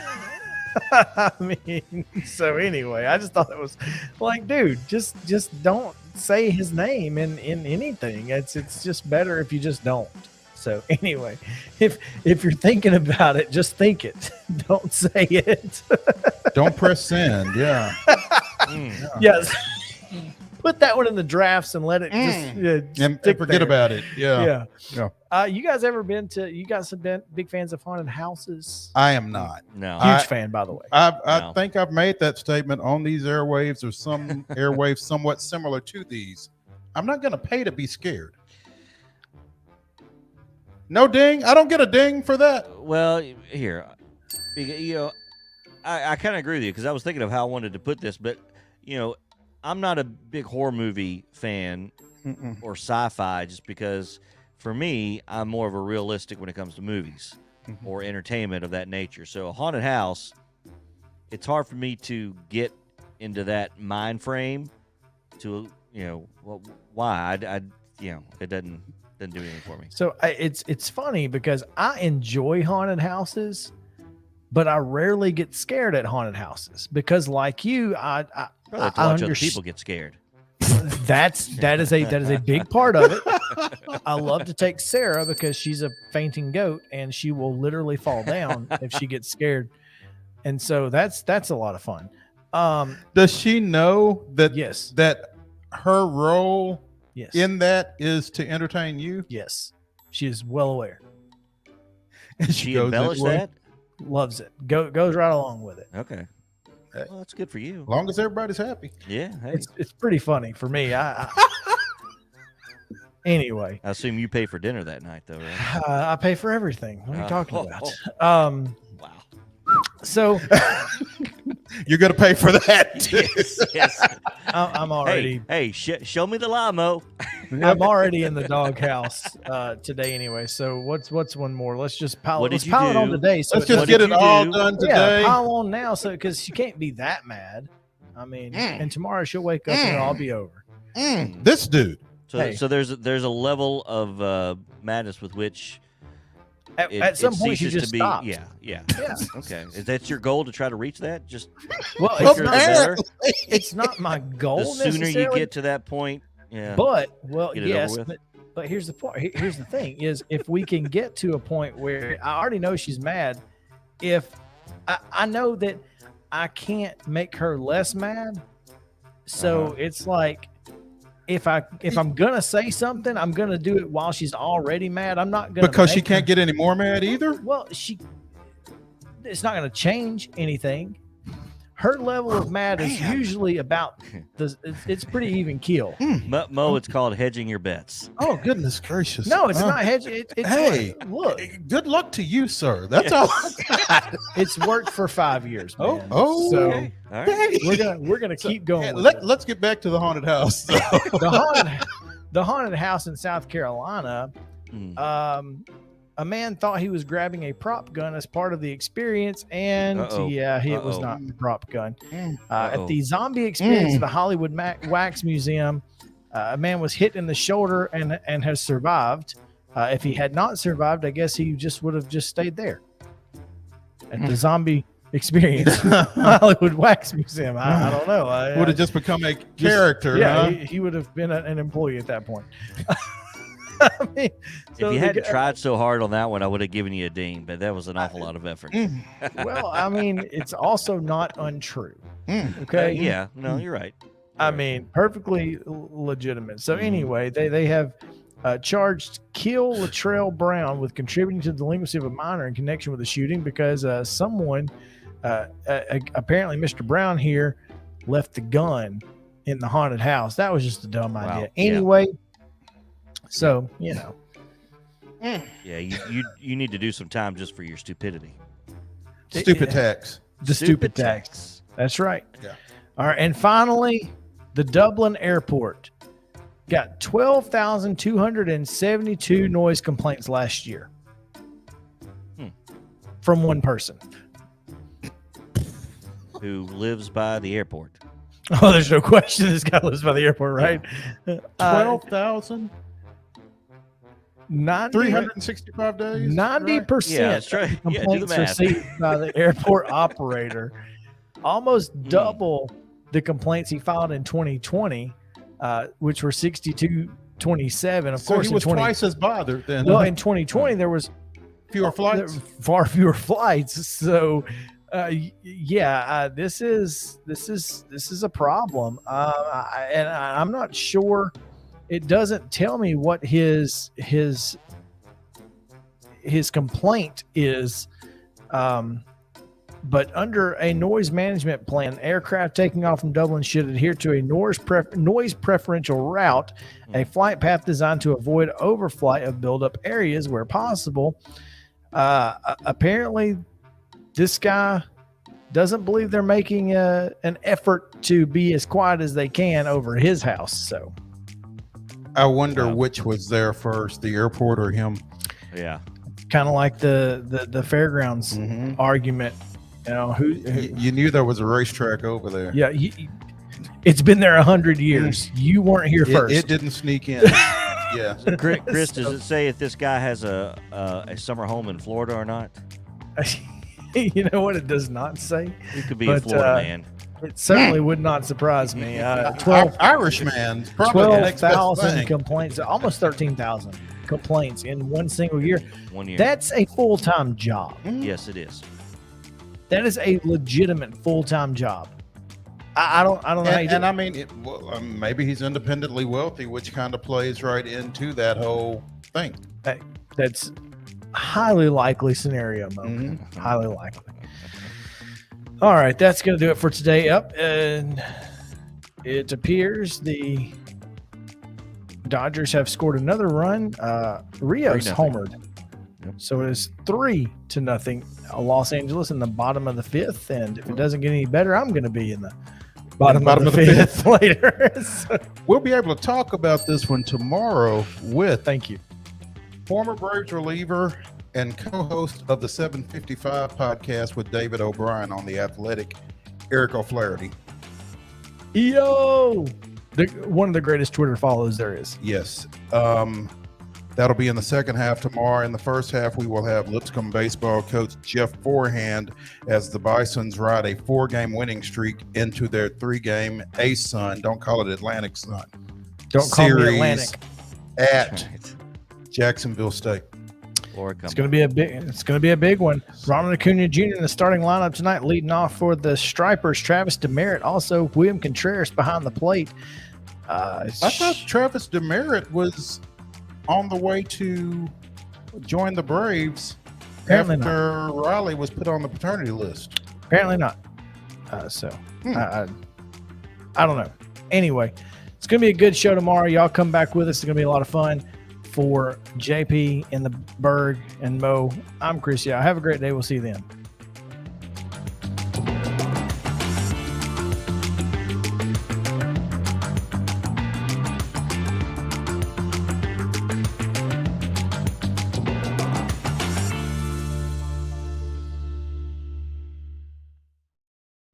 I mean, so anyway, I just thought it was like, dude, just don't say his name in anything. It's just better if you just don't. So anyway, if you're thinking about it, just think it. Don't say it. Don't press send. Yeah. Yes. Put that one in the drafts and let it just and forget about it. Yeah. You guys have been big fans of haunted houses? I am not. No. Huge fan, by the way. I think I've made that statement on these airwaves or some airwaves somewhat similar to these. I'm not going to pay to be scared. No ding. I don't get a ding for that. Well, here, I kind of agree with you because I was thinking of how I wanted to put this, but I'm not a big horror movie fan or sci-fi just because for me, I'm more of a realistic when it comes to movies or entertainment of that nature. So a haunted house, it's hard for me to get into that mind frame to, why it doesn't do anything for me. So it's funny because I enjoy haunted houses, but I rarely get scared at haunted houses because, like you, I watch other people get scared. That is a big part of it. I love to take Sarah because she's a fainting goat and she will literally fall down if she gets scared, and so that's a lot of fun. Does she know that? Yes. That her role. Yes. In that is to entertain you? Yes. She is well aware. And she embellished that? Loves it. Goes right along with it. Okay. Well, that's good for you. As long as everybody's happy. Yeah. Hey. It's pretty funny for me. Anyway. I assume you pay for dinner that night, though, right? I pay for everything. What are you talking about? Wow. So you're going to pay for that too. Yes. I'm already. Hey, show me the limo. I'm already in the doghouse today anyway. So what's one more? Let's just pile it on today. So let's just get it all done today. Yeah, pile on now, so because she can't be that mad. I mean, and tomorrow she'll wake up and it'll all be over. This dude. So there's a level of madness with which. At some point, she just stops. Yeah. Okay. Is that your goal to try to reach that? Just it's not my goal. The sooner you get to that point, yeah. But yes. But here's the point. Here's the thing: is if we can get to a point where I already know she's mad, if I know that I can't make her less mad, so it's like. If I'm gonna say something, I'm gonna do it while she's already mad. I'm not gonna because she can't get any more mad either. Well, it's not gonna change anything. Her level of mad is usually about it's pretty even keel. Mo, it's called hedging your bets. Oh goodness gracious! No, it's not hedging. Hey, look. Good luck to you, sir. That's all. It's worked for 5 years. Man. So okay. All right. we're gonna keep going. Let's get back to the haunted house. The haunted house in South Carolina. A man thought he was grabbing a prop gun as part of the experience, and it was not the prop gun. At the zombie experience at the Hollywood Wax Museum, A man was hit in the shoulder and has survived. If he had not survived, I guess he just would have just stayed there at the zombie experience Hollywood Wax Museum. I don't know. Would have just become a character. Yeah, he would have been an employee at that point. I mean, if you hadn't tried so hard on that one, I would have given you a ding, but that was an awful lot of effort. Well, I mean, it's also not untrue. Okay. Yeah, no, you're right. I mean, perfectly legitimate. So anyway, they have charged Kill Latrell Brown with contributing to the delinquency of a minor in connection with the shooting because someone, apparently Mr. Brown here, left the gun in the haunted house. That was just a dumb idea. Anyway, so, you know. Yeah, you need to do some time just for your stupidity. Stupid tax. The stupid tax. That's right. Yeah. All right. And finally, the Dublin airport got 12,272 noise complaints last year from one person who lives by the airport. Oh, there's no question this guy lives by the airport, right? 12,000? 365 days? 90% Yeah, that's right. Yeah, do the complaints math. received by the airport operator. Almost double the complaints he filed in 2020, which were 6,227. Of course, he was twice as bothered then. Well, in 2020 there was fewer flights, far fewer flights. So, this is a problem, and I'm not sure. It doesn't tell me what his complaint is. But under a noise management plan, aircraft taking off from Dublin should adhere to a noise preferential route, a flight path designed to avoid overflight of buildup areas where possible. Apparently, this guy doesn't believe they're making an effort to be as quiet as they can over his house. So I wonder which was there first, the airport or him. Yeah. Kind of like the fairgrounds argument. You know, you knew there was a racetrack over there. Yeah, it's been there 100 years. You weren't here first. It didn't sneak in. Yeah. Chris, does it say if this guy has a summer home in Florida or not? You know what? It does not say. He could be a Florida man. It certainly would not surprise me. 12 Irishman. 12,000 complaints, almost 13,000 complaints in one single year. 1 year. That's a full-time job. Yes, it is. That is a legitimate full-time job. I don't know how you do. And I mean, maybe he's independently wealthy, which kind of plays right into that whole thing. That's highly likely scenario, Mo. Highly likely. All right, that's going to do it for today. And it appears the Dodgers have scored another run. Rios homered. Yep. So it is 3-0. Los Angeles in the bottom of the fifth. And if it doesn't get any better, I'm going to be in the bottom of the fifth later. So, we'll be able to talk about this one tomorrow with former Braves reliever and co-host of the 755 podcast with David O'Brien on The Athletic, Eric O'Flaherty. Yo! One of the greatest Twitter follows there is. Yes. That'll be in the second half tomorrow. In the first half, we will have Lipscomb baseball coach Jeff Forehand as the Bisons ride a 4-game winning streak into their 3-game Ace Sun. Don't call it Atlantic Sun. Don't call me Atlantic. At Jacksonville State. It's going to be a big one. Ronald Acuna Jr. in the starting lineup tonight, leading off for the Stripers. Travis Demerit, also William Contreras behind the plate. I thought Travis Demerit was on the way to join the Braves after Riley was put on the paternity list. Apparently not. I don't know. Anyway, it's going to be a good show tomorrow. Y'all come back with us. It's going to be a lot of fun. For JP and the Berg and Mo, I'm Chris. Yeah, have a great day. We'll see you then.